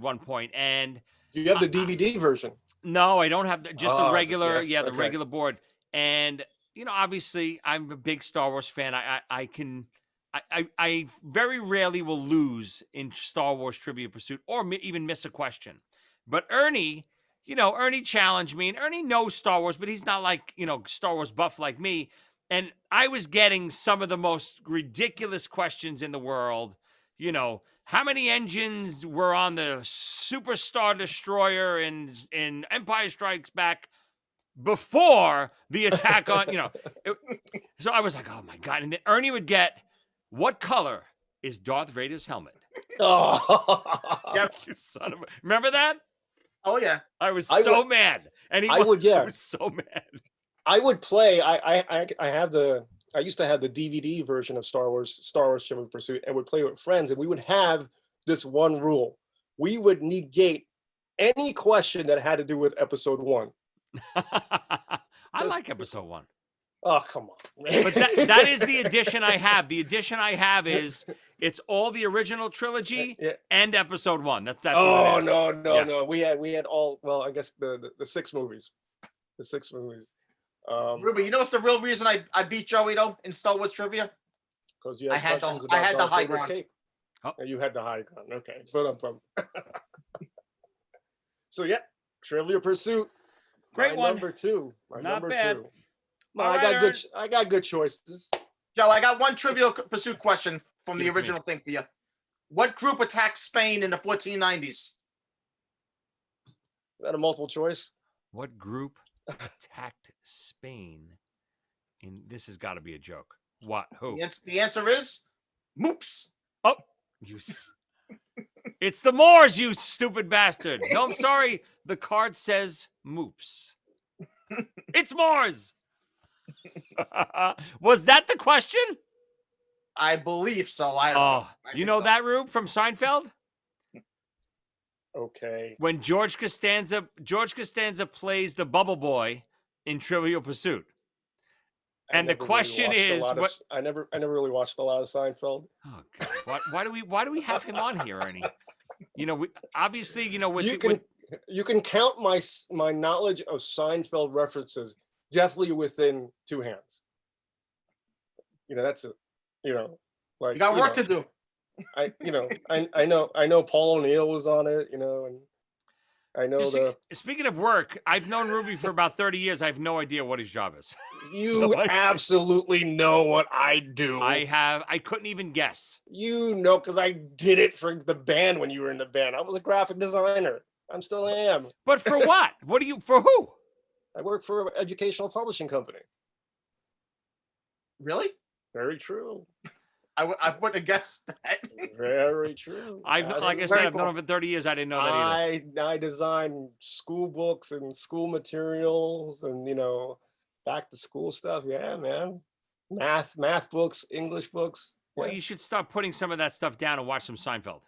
one point. And do you have the DVD version? No, I don't have just the regular. Yes, the okay. regular board. And obviously, I'm a big Star Wars fan. I very rarely will lose in Star Wars Trivia Pursuit or even miss a question. But Ernie, Ernie challenged me, and Ernie knows Star Wars, but he's not like, Star Wars buff like me. And I was getting some of the most ridiculous questions in the world. How many engines were on the Super Star Destroyer in Empire Strikes Back before the attack on, So I was like, oh my God. And then Ernie would get, what color is Darth Vader's helmet? Oh, you son of a... Remember that? Oh yeah. I was so mad. And I was so mad. I would play. I used to have the DVD version of Star Wars Trivial Pursuit, and would play with friends, and we would have this one rule. We would negate any question that had to do with episode 1. I like episode 1. Oh, come on, man. But that is the edition I have. The edition I have is it's all the original trilogy and episode 1. That's oh, what it is. No. We had all, well, I guess the 6 movies. The 6 movies. Ruby, you know what's the real reason I beat Joey though in Star Wars trivia? Because you I had the high ground. Oh, you had the high ground. Okay. But So yeah, Trivial Pursuit. Great one. Number 2. Not number bad. 2. Well, I got good choices. Joe, I got one Trivial Pursuit question from the original thing for you. What group attacked Spain in the 1490s? Is that a multiple choice? What group attacked Spain? This has got to be a joke. What? Who? The answer is Moops. Oh, it's the Moors, you stupid bastard. No, I'm sorry. The card says Moops. It's Moors. Was that the question? I believe so. You know that, Rube, from Seinfeld? Okay. When George Costanza plays the Bubble Boy in Trivial Pursuit. And the question is, I never really watched a lot of Seinfeld. Oh God! Why do we have him on here, Ernie? Obviously, you can count my knowledge of Seinfeld references definitely within 2 hands. That's it. Like you got work to do. I know Paul O'Neill was on it, and I know Speaking of work, I've known Ruby for about 30 years. I have no idea what his job is. You absolutely know what I do. I couldn't even guess. Because I did it for the band when you were in the band. I was a graphic designer. I still am. But for what? For who? I work for an educational publishing company. Really? Very true. I wouldn't have guessed that. Very true. Like I said, I've known him for 30 years. I didn't know that either. I design school books and school materials and, back to school stuff. Yeah, man. Math books, English books. Well, you should start putting some of that stuff down and watch some Seinfeld.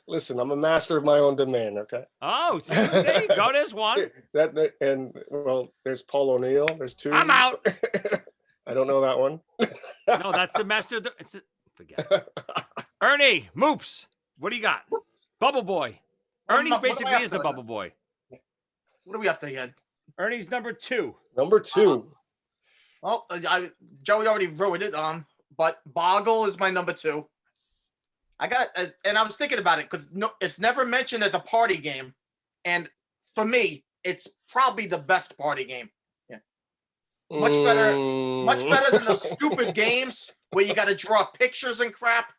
Listen, I'm a master of my own domain, okay? Oh, so there you go. There's one. There's Paul O'Neill. There's 2. I'm out. I don't know that one. No, that's the master. Forget it. Ernie, Moops. What do you got? Bubble Boy. Ernie basically is the Bubble Boy. What do we have to get? Ernie's number 2. Number 2. Well, Joey already ruined it. But Boggle is my number 2. And I was thinking about it because it's never mentioned as a party game, and for me, it's probably the best party game. Yeah, much better than those stupid games where you got to draw pictures and crap.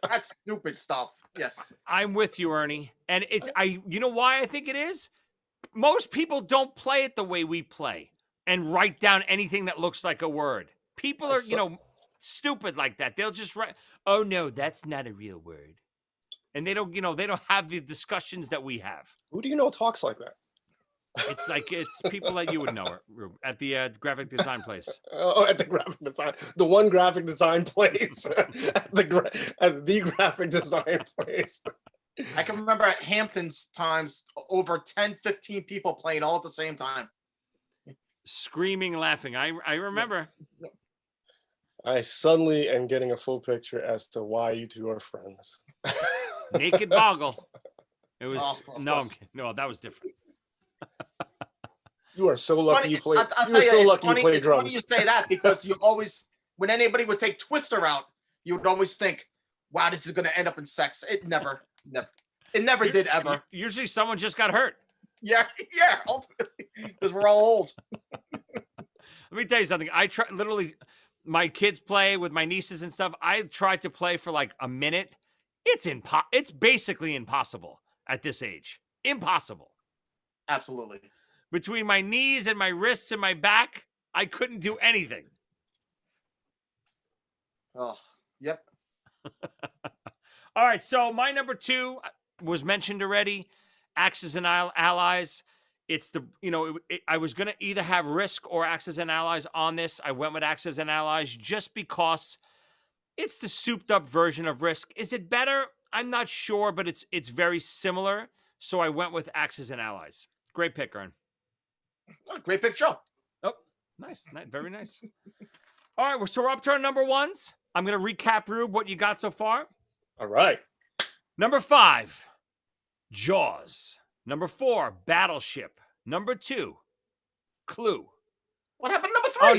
That's stupid stuff. Yeah, I'm with you, Ernie, and you know why I think it is? Most people don't play it the way we play and write down anything that looks like a word. People are, stupid like that. They'll just write, "Oh no, that's not a real word," and they don't have the discussions that we have. Who do you know talks like that? It's people that you would know at the graphic design place. Oh, at the graphic design, the one graphic design place, at the graphic design place. I can remember at Hampton's times over 10, 15 people playing all at the same time, screaming, laughing. I remember. I suddenly am getting a full picture as to why you two are friends. Naked Boggle. It was no, that was different. You are so lucky you play. You play drums. Funny you say that because you always, when anybody would take Twister out, you would always think, "Wow, this is going to end up in sex." It never did ever. Usually, someone just got hurt. Yeah, ultimately, because we're all old. Let me tell you something. I try literally. My kids play with my nieces and stuff. I tried to play for like a minute. It's basically impossible at this age. Impossible. Absolutely. Between my knees and my wrists and my back, I couldn't do anything. Oh, yep. All right, so my number 2 was mentioned already, Axis and Allies. It's I was going to either have Risk or Axis and Allies on this. I went with Axis and Allies just because it's the souped up version of Risk. Is it better? I'm not sure, but it's very similar. So I went with Axis and Allies. Great pick, Ern. Oh, great pick, Joe. Oh, nice. Very nice. All right, so we're up to our number 1s. I'm going to recap, Rube, what you got so far. All right. Number 5, Jaws. Number 4, Battleship. Number 2, Clue. What happened to number 3? Oh,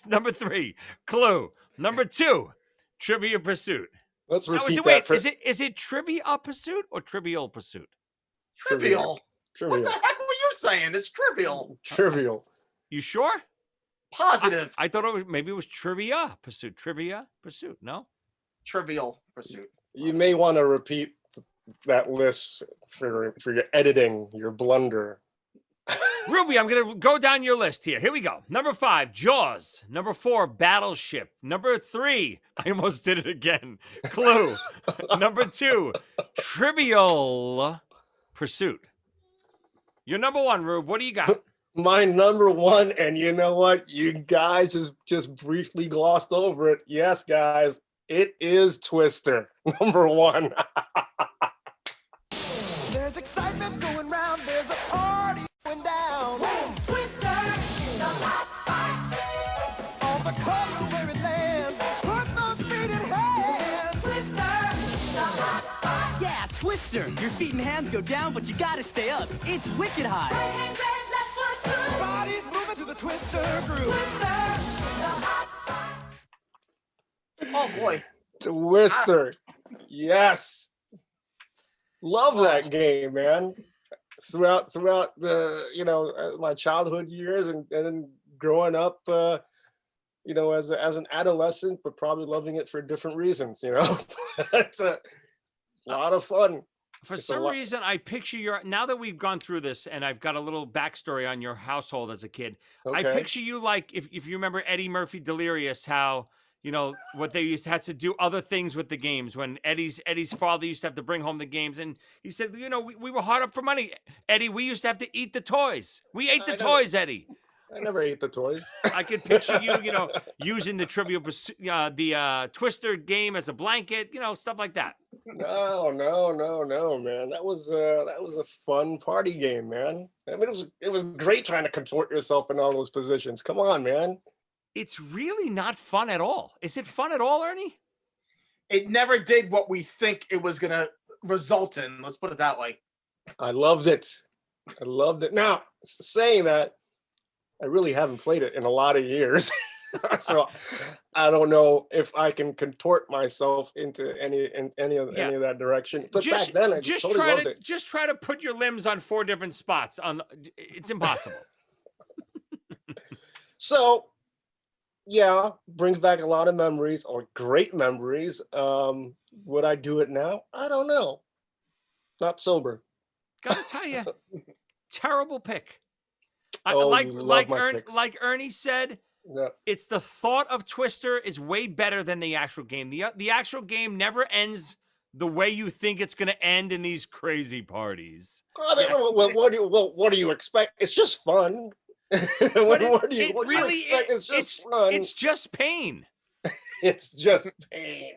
number 3, Clue. Number 2, Trivial Pursuit. Let's repeat that. Is it Trivia Pursuit or Trivial Pursuit? Trivial. What the heck were you saying? It's trivial. Trivial. You sure? Positive. I thought maybe it was Trivia Pursuit. Trivia Pursuit. No. Trivial Pursuit. You may want to repeat that list for your editing, your blunder. Ruby, I'm going to go down your list here. Here we go. Number 5, Jaws. Number 4, Battleship. Number 3, I almost did it again, Clue. Number 2, Trivial Pursuit. Your number 1, Rube. What do you got? My number 1, and you know what? You guys just briefly glossed over it. Yes, guys, it is Twister, number 1. There's excitement going round. There's a party going down. Twister, the hot spot. On the cover where it lands. Put those feet in hand. Twister, the hot spot. Yeah, Twister. Your feet and hands go down, but you gotta stay up. It's wicked high. Right hand raised, left foot through. Body's moving to the Twister groove. Twister, the hot spot. Oh boy. Twister. Yes. Love that game, man. Throughout the my childhood years and then growing up as an adolescent, but probably loving it for different reasons, It's a lot of fun. For some reason, I picture now that we've gone through this and I've got a little backstory on your household as a kid, I picture you like, if you remember Eddie Murphy Delirious, how, what they had to do other things with the games when Eddie's father used to have to bring home the games. And he said, we were hard up for money. Eddie, we used to have to eat the toys. We ate the toys, Eddie. I never ate the toys. I could picture you, using the the Twister game as a blanket, stuff like that. No, man. That was a fun party game, man. I mean, it was great trying to contort yourself in all those positions. Come on, man. It's really not fun at all. Is it fun at all, Ernie? It never did what we think it was going to result in. Let's put it that way. I loved it. Now, saying that, I really haven't played it in a lot of years. So I don't know if I can contort myself into any of that direction. But back then, I totally loved it. Just try to put your limbs on 4 different spots. It's impossible. So, yeah, brings back a lot of memories, or great memories. Would I do it now? I don't know. Not sober. Gotta tell you, terrible pick. Oh, like Ernie said, yeah. It's the thought of Twister is way better than the actual game. The actual game never ends the way you think it's going to end in these crazy parties. What do you expect? It's just fun. What do you expect? It's just fun. It's just pain. It's just pain.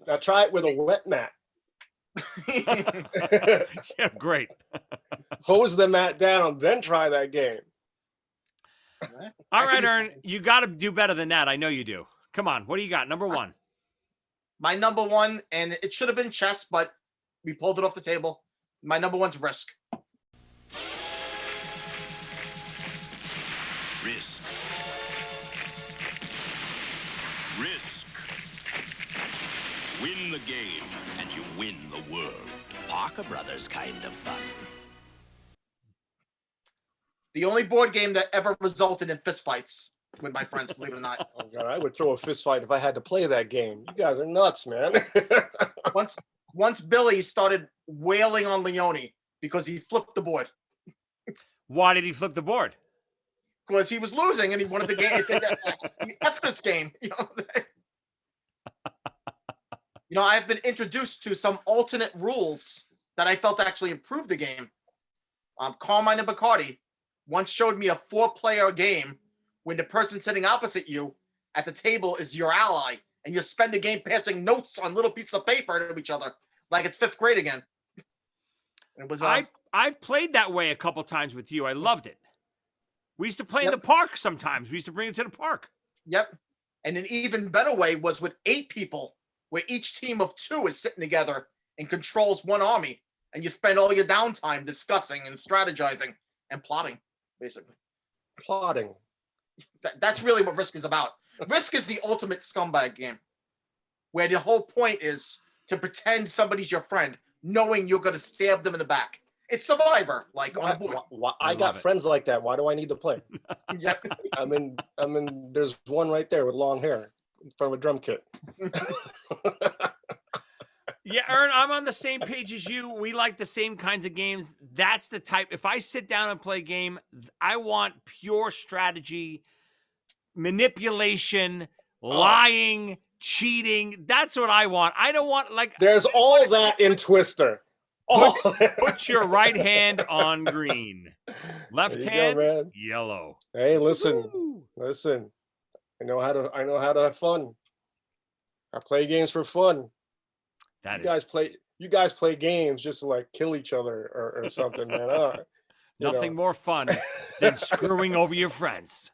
Now try it with a wet mat. Yeah, great. Hose the mat down, then try that game. All right, Ern, you got to do better than that. I know you do. Come on, what do you got? Number 1. My number 1, and it should have been chess, but we pulled it off the table. My number 1's Risk. Risk. Risk. Win the game, and you win the world. Parker Brothers kind of fun. The only board game that ever resulted in fistfights with my friends, believe it or not. Oh God, I would throw a fist fight if I had to play that game. You guys are nuts, man. Once Billy started wailing on Leone because he flipped the board. Why did he flip the board? Because he was losing and he wanted the game. He said, F this game. I've been introduced to some alternate rules that I felt actually improved the game. Carmine and Bacardi once showed me a 4-player game when the person sitting opposite you at the table is your ally, and you spend the game passing notes on little pieces of paper to each other like it's 5th grade again. It was. I've played that way a couple times with you. I loved it. We used to play in the park sometimes. We used to bring it to the park. Yep. And an even better way was with 8 people, where each team of 2 is sitting together and controls one army, and you spend all your downtime discussing and strategizing and plotting, basically. Plotting. That's really what Risk is about. Risk is the ultimate scumbag game, where the whole point is to pretend somebody's your friend, knowing you're going to stab them in the back. It's Survivor, like on a board. I got friends like that. Why do I need to play? Yeah. I mean, there's one right there with long hair in front of a drum kit. Yeah, Ern, I'm on the same page as you. We like the same kinds of games. That's the type. If I sit down and play a game, I want pure strategy, manipulation, lying, cheating. That's what I want. I don't want There's all that in Twister. Put your right hand on green. Left hand, yellow. Hey, listen. I know how to have fun. I play games for fun. You guys play games just to kill each other or something, man. Nothing more fun than screwing over your friends.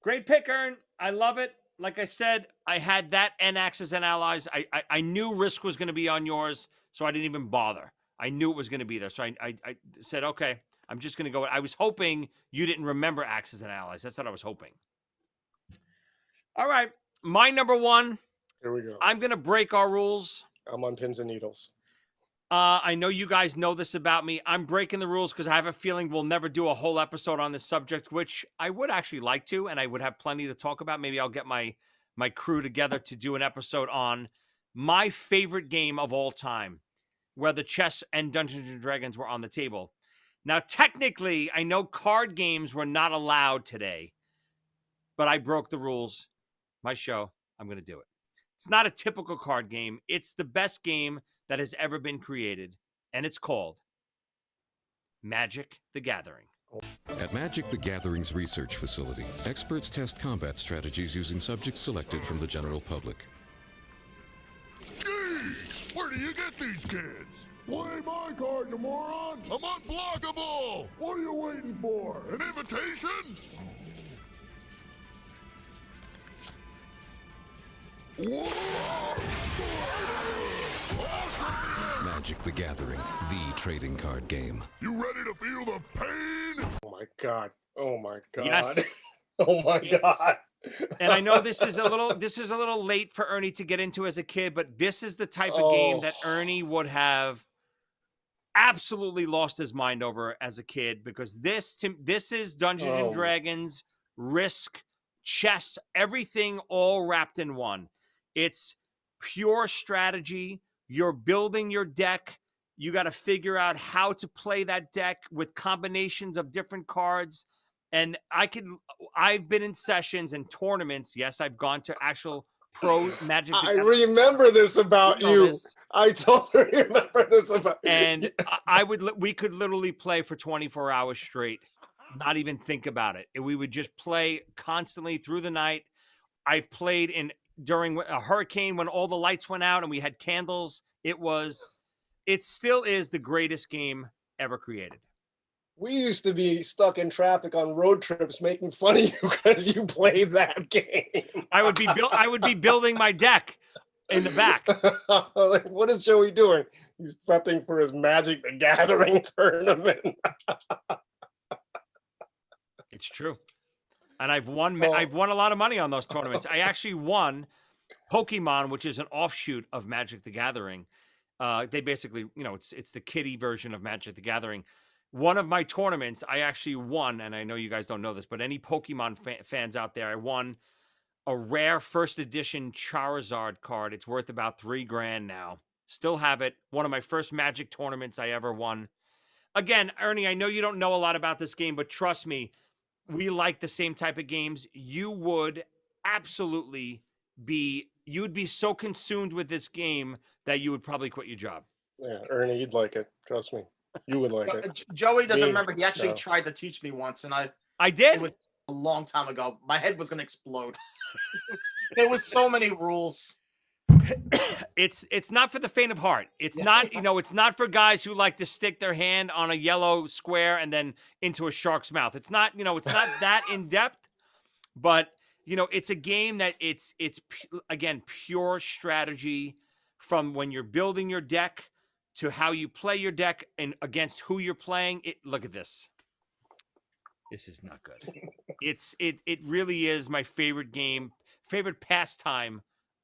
Great pick, Ern. I love it. Like I said, I had that and Axis and Allies. I knew Risk was going to be on yours, so I didn't even bother. I knew it was going to be there. So I said, okay, I'm just going to go. I was hoping you didn't remember Axis and Allies. That's what I was hoping. All right. My number 1. Here we go. I'm going to break our rules. I'm on pins and needles. I know you guys know this about me. I'm breaking the rules because I have a feeling we'll never do a whole episode on this subject, which I would actually like to, and I would have plenty to talk about. Maybe I'll get my crew together to do an episode on my favorite game of all time, where the chess and Dungeons & Dragons were on the table. Now, technically, I know card games were not allowed today, but I broke the rules. My show, I'm going to do it. It's not a typical card game. It's the best game that has ever been created, and it's called Magic the Gathering. At Magic the Gathering's research facility, experts test combat strategies using subjects selected from the general public. Geez, where do you get these kids? Play my card, you moron! I'm unblockable! What are you waiting for? An invitation? Whoa! Magic the Gathering, the trading card game. You ready to feel the pain? Oh my god. Oh my god. Yes. Oh my god. And I know this is a little late for Ernie to get into as a kid, but this is the type of game that Ernie would have absolutely lost his mind over as a kid, because this is Dungeons and Dragons, Risk, chess, everything all wrapped in one. It's pure strategy. You're building your deck. You got to figure out how to play that deck with combinations of different cards. And I've been in sessions and tournaments. Yes, I've gone to actual pro Magic. I remember this about you. I totally remember this about you. And we could literally play for 24 hours straight, not even think about it. And we would just play constantly through the night. I've played during a hurricane when all the lights went out and we had candles. It still is the greatest game ever created. We used to be stuck in traffic on road trips making fun of you because you played that game. I would be building my deck in the back. Like, what is Joey doing? He's prepping for his Magic the Gathering tournament. It's true. And I've won a lot of money on those tournaments. I actually won Pokemon, which is an offshoot of Magic the Gathering. They basically, it's the kiddie version of Magic the Gathering. One of my tournaments, I actually won, and I know you guys don't know this, but any Pokemon fans out there, I won a rare first edition Charizard card. It's worth about $3,000 now. Still have it. One of my first Magic tournaments I ever won. Again, Ernie, I know you don't know a lot about this game, but trust me, we like the same type of games. You would absolutely you'd be so consumed with this game that you would probably quit your job. Yeah, Ernie, you'd like it. Trust me. You would like it. Joey doesn't remember. He actually tried to teach me once, and I did. It was a long time ago. My head was going to explode. There was so many rules. It's not for the faint of heart. It's not, it's not for guys who like to stick their hand on a yellow square and then into a shark's mouth. It's not, it's not that in depth, but it's a game that it's again pure strategy, from when you're building your deck to how you play your deck and against who you're playing. Look at this. This is not good. It really is my favorite game, favorite pastime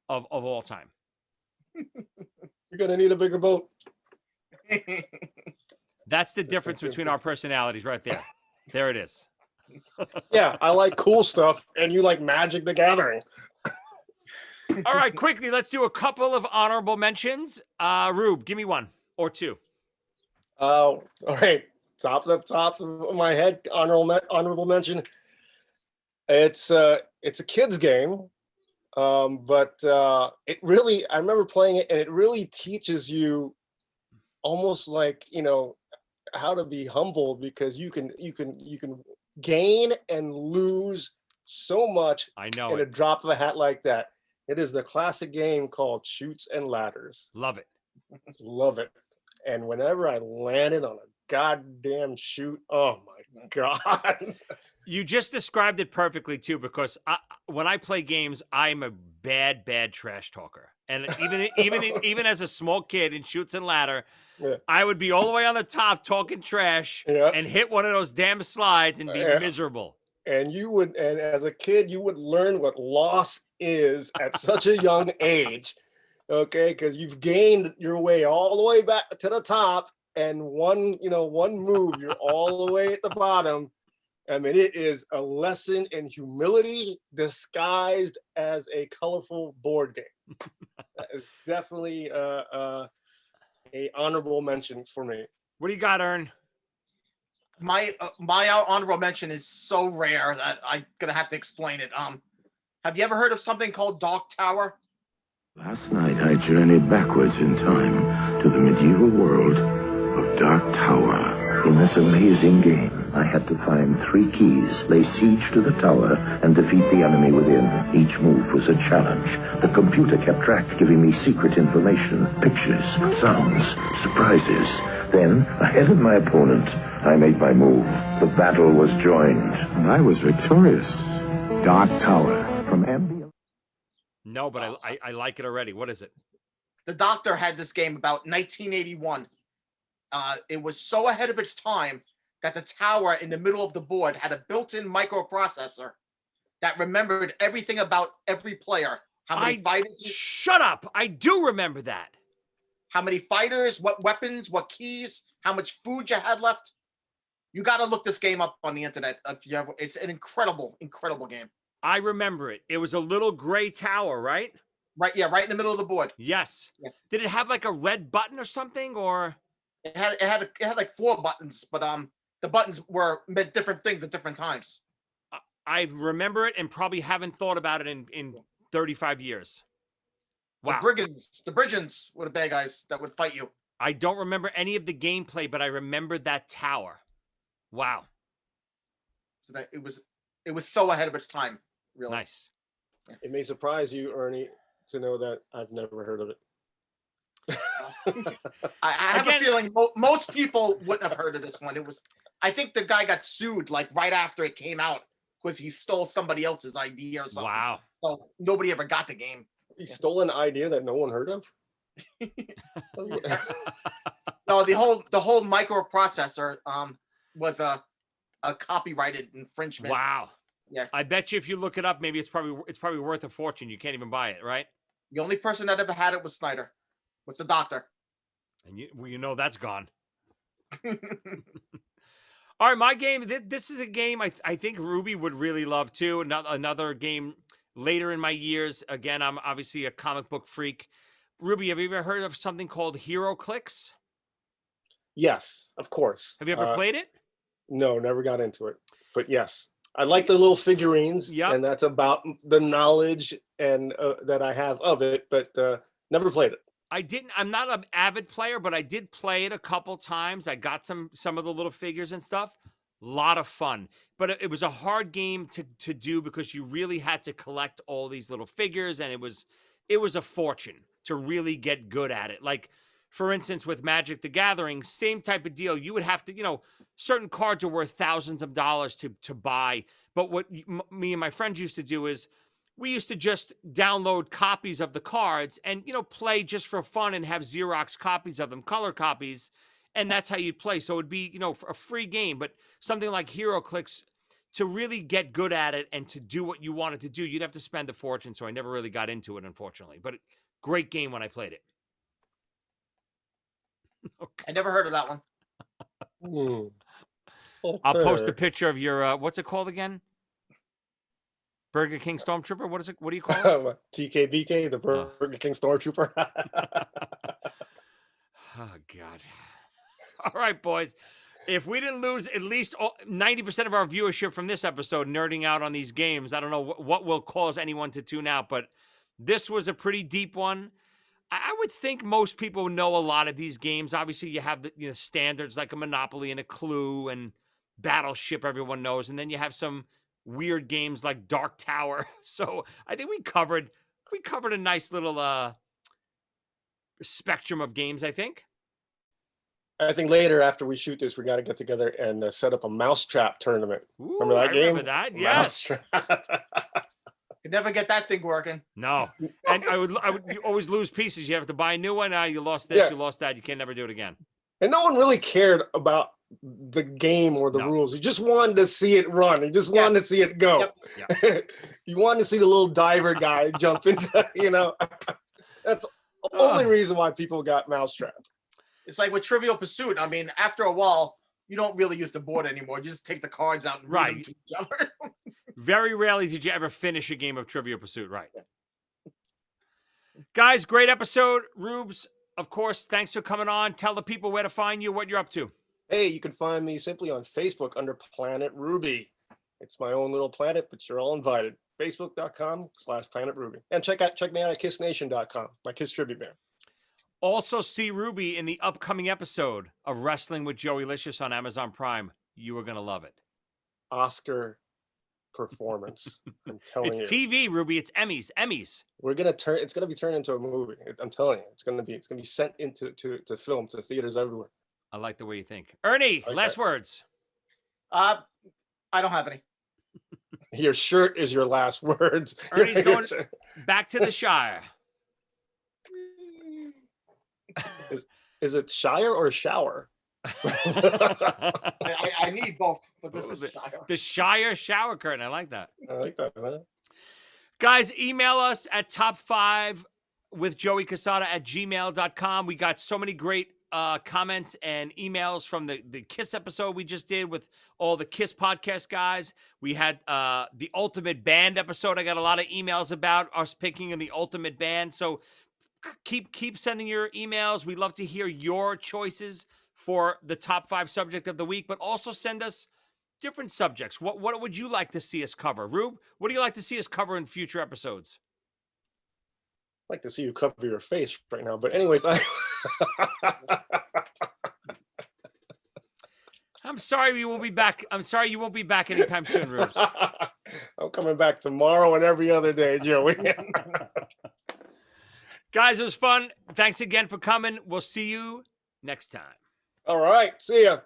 of all time. You're gonna need a bigger boat. That's the difference between our personalities right there. There it is. Yeah, I like cool stuff, and you like Magic the Gathering. All right, quickly, let's do a couple of honorable mentions. Rube, give me one or two. All right, top of my head, honorable mention. It's a kid's game, but I remember playing it, and it really teaches you almost like how to be humble, because you can gain and lose so much in a drop of a hat like that. It is the classic game called Chutes and Ladders. Love it. Love it. And whenever I landed on a goddamn chute, oh my God. You just described it perfectly too, because when I play games, I'm a bad trash talker. And even as a small kid in Chutes and Ladder, I would be all the way on the top talking trash and hit one of those damn slides and be miserable. And as a kid, you would learn what loss is at such a young age, okay? Because you've gained your way all the way back to the top, and one move, you're all the way at the bottom. I mean, it is a lesson in humility disguised as a colorful board game. That is definitely a honorable mention for me. What do you got, Ern? My honorable mention is so rare that I'm gonna have to explain it. Have you ever heard of something called Dark Tower? Last night I journeyed backwards in time to the medieval world of Dark Tower. In this amazing game, I had to find 3 keys, lay siege to the tower, and defeat the enemy within. Each move was a challenge. The computer kept track, giving me secret information, pictures, sounds, surprises. Then, ahead of my opponent, I made my move. The battle was joined, and I was victorious. Dark Tower from Ambient. No, but I like it already. What is it? The Doctor had this game about 1981. It was so ahead of its time that the tower in the middle of the board had a built-in microprocessor that remembered everything about every player. How many fighters? Shut up! I do remember that. How many fighters? What weapons? What keys? How much food you had left? You got to look this game up on the internet. If you ever, it's an incredible, incredible game. I remember it. It was a little gray tower, right? Right, yeah, right in the middle of the board. Yes. Yeah. Did it have like a red button or something, or? It had like 4 buttons, but the buttons meant different things at different times. I remember it and probably haven't thought about it in 35 years. Wow. The brigands were the bad guys that would fight you. I don't remember any of the gameplay, but I remember that tower. Wow. So that it was so ahead of its time, really. Nice. It may surprise you, Ernie, to know that I've never heard of it. I have a feeling most people wouldn't have heard of this one. I think the guy got sued like right after it came out because he stole somebody else's idea or something. Wow. So nobody ever got the game. He stole an idea that no one heard of? No, the whole microprocessor was a copyrighted infringement. Wow. Yeah. I bet you if you look it up, maybe it's probably worth a fortune. You can't even buy it, right? The only person that ever had it was Snyder, was the Doctor. And you know that's gone. All right, my game. This is a game I think Ruby would really love too. Another game later in my years. Again, I'm obviously a comic book freak. Ruby, have you ever heard of something called Hero Clicks? Yes, of course. Have you ever played it? No, never got into it. But yes, I like the little figurines, and that's about the knowledge and that I have of it, but never played it. I'm not an avid player, but I did play it a couple times. I got some of the little figures and stuff. A lot of fun. But it was a hard game to do because you really had to collect all these little figures, and it was a fortune to really get good at it. Like, for instance, with Magic the Gathering, same type of deal. You would have to, certain cards are worth thousands of dollars to buy. But what me and my friends used to do is we used to just download copies of the cards and, play just for fun and have Xerox copies of them, color copies. And that's how you'd play. So it'd be, a free game. But something like Hero Clicks, to really get good at it and to do what you wanted to do, you'd have to spend a fortune. So I never really got into it, unfortunately. But great game when I played it. Okay. I never heard of that one. Okay. I'll post a picture of your, what's it called again? Burger King Stormtrooper? What is it? What do you call it? TKBK, the Burger King Stormtrooper. Oh, God. All right, boys. If we didn't lose at least 90% of our viewership from this episode nerding out on these games, I don't know what will cause anyone to tune out, but this was a pretty deep one. I would think most people know a lot of these games. Obviously, you have the standards like a Monopoly and a Clue and Battleship everyone knows, and then you have some weird games like Dark Tower. So I think we covered a nice little spectrum of games, I think. I think later after we shoot this, we got to get together and set up a mousetrap tournament. Ooh, remember that game? Remember that? Yes. Could never get that thing working. No, and I would you always lose pieces. You have to buy a new one. You lost this, you lost that. You can never do it again. And no one really cared about the game or the rules. You just wanted to see it run. You just wanted to see it go. Yep. You wanted to see the little diver guy jump into, That's the only reason why people got Mousetrap. It's like with Trivial Pursuit. I mean, after a while, you don't really use the board anymore. You just take the cards out and read them to each other. Very rarely did you ever finish a game of Trivial Pursuit, right? Guys, great episode. Rubes, of course, thanks for coming on. Tell the people where to find you, what you're up to. Hey, you can find me simply on Facebook under Planet Ruby. It's my own little planet, but you're all invited. Facebook.com/Planet Ruby. And check me out at KissNation.com, my Kiss tribute band. Also see Ruby in the upcoming episode of Wrestling with Joey Licious on Amazon Prime. You are going to love it. Oscar performance. I'm telling you. It's TV, Ruby. It's Emmys. Emmys. It's gonna be turned into a movie. I'm telling you, it's gonna be sent into to film, to theaters everywhere. I like the way you think. Ernie, last words. I don't have any. Your shirt is your last words. Ernie's going back to the Shire. Is it Shire or Shower? I need both, but this is Shire. The Shire shower curtain. I like that. I like that, man. Guys, email us at top5withjoeycassata@gmail.com. We got so many great comments and emails from the Kiss episode we just did with all the Kiss podcast guys. We had the Ultimate Band episode. I got a lot of emails about us picking in the Ultimate Band. So keep sending your emails. We'd love to hear your choices for the top 5 subject of the week, but also send us different subjects. What would you like to see us cover? Rube, what do you like to see us cover in future episodes? I'd like to see you cover your face right now. But anyways, I'm sorry we won't be back. I'm sorry you won't be back anytime soon, Rubes. I'm coming back tomorrow and every other day, Joey. Guys, it was fun. Thanks again for coming. We'll see you next time. All right. See ya.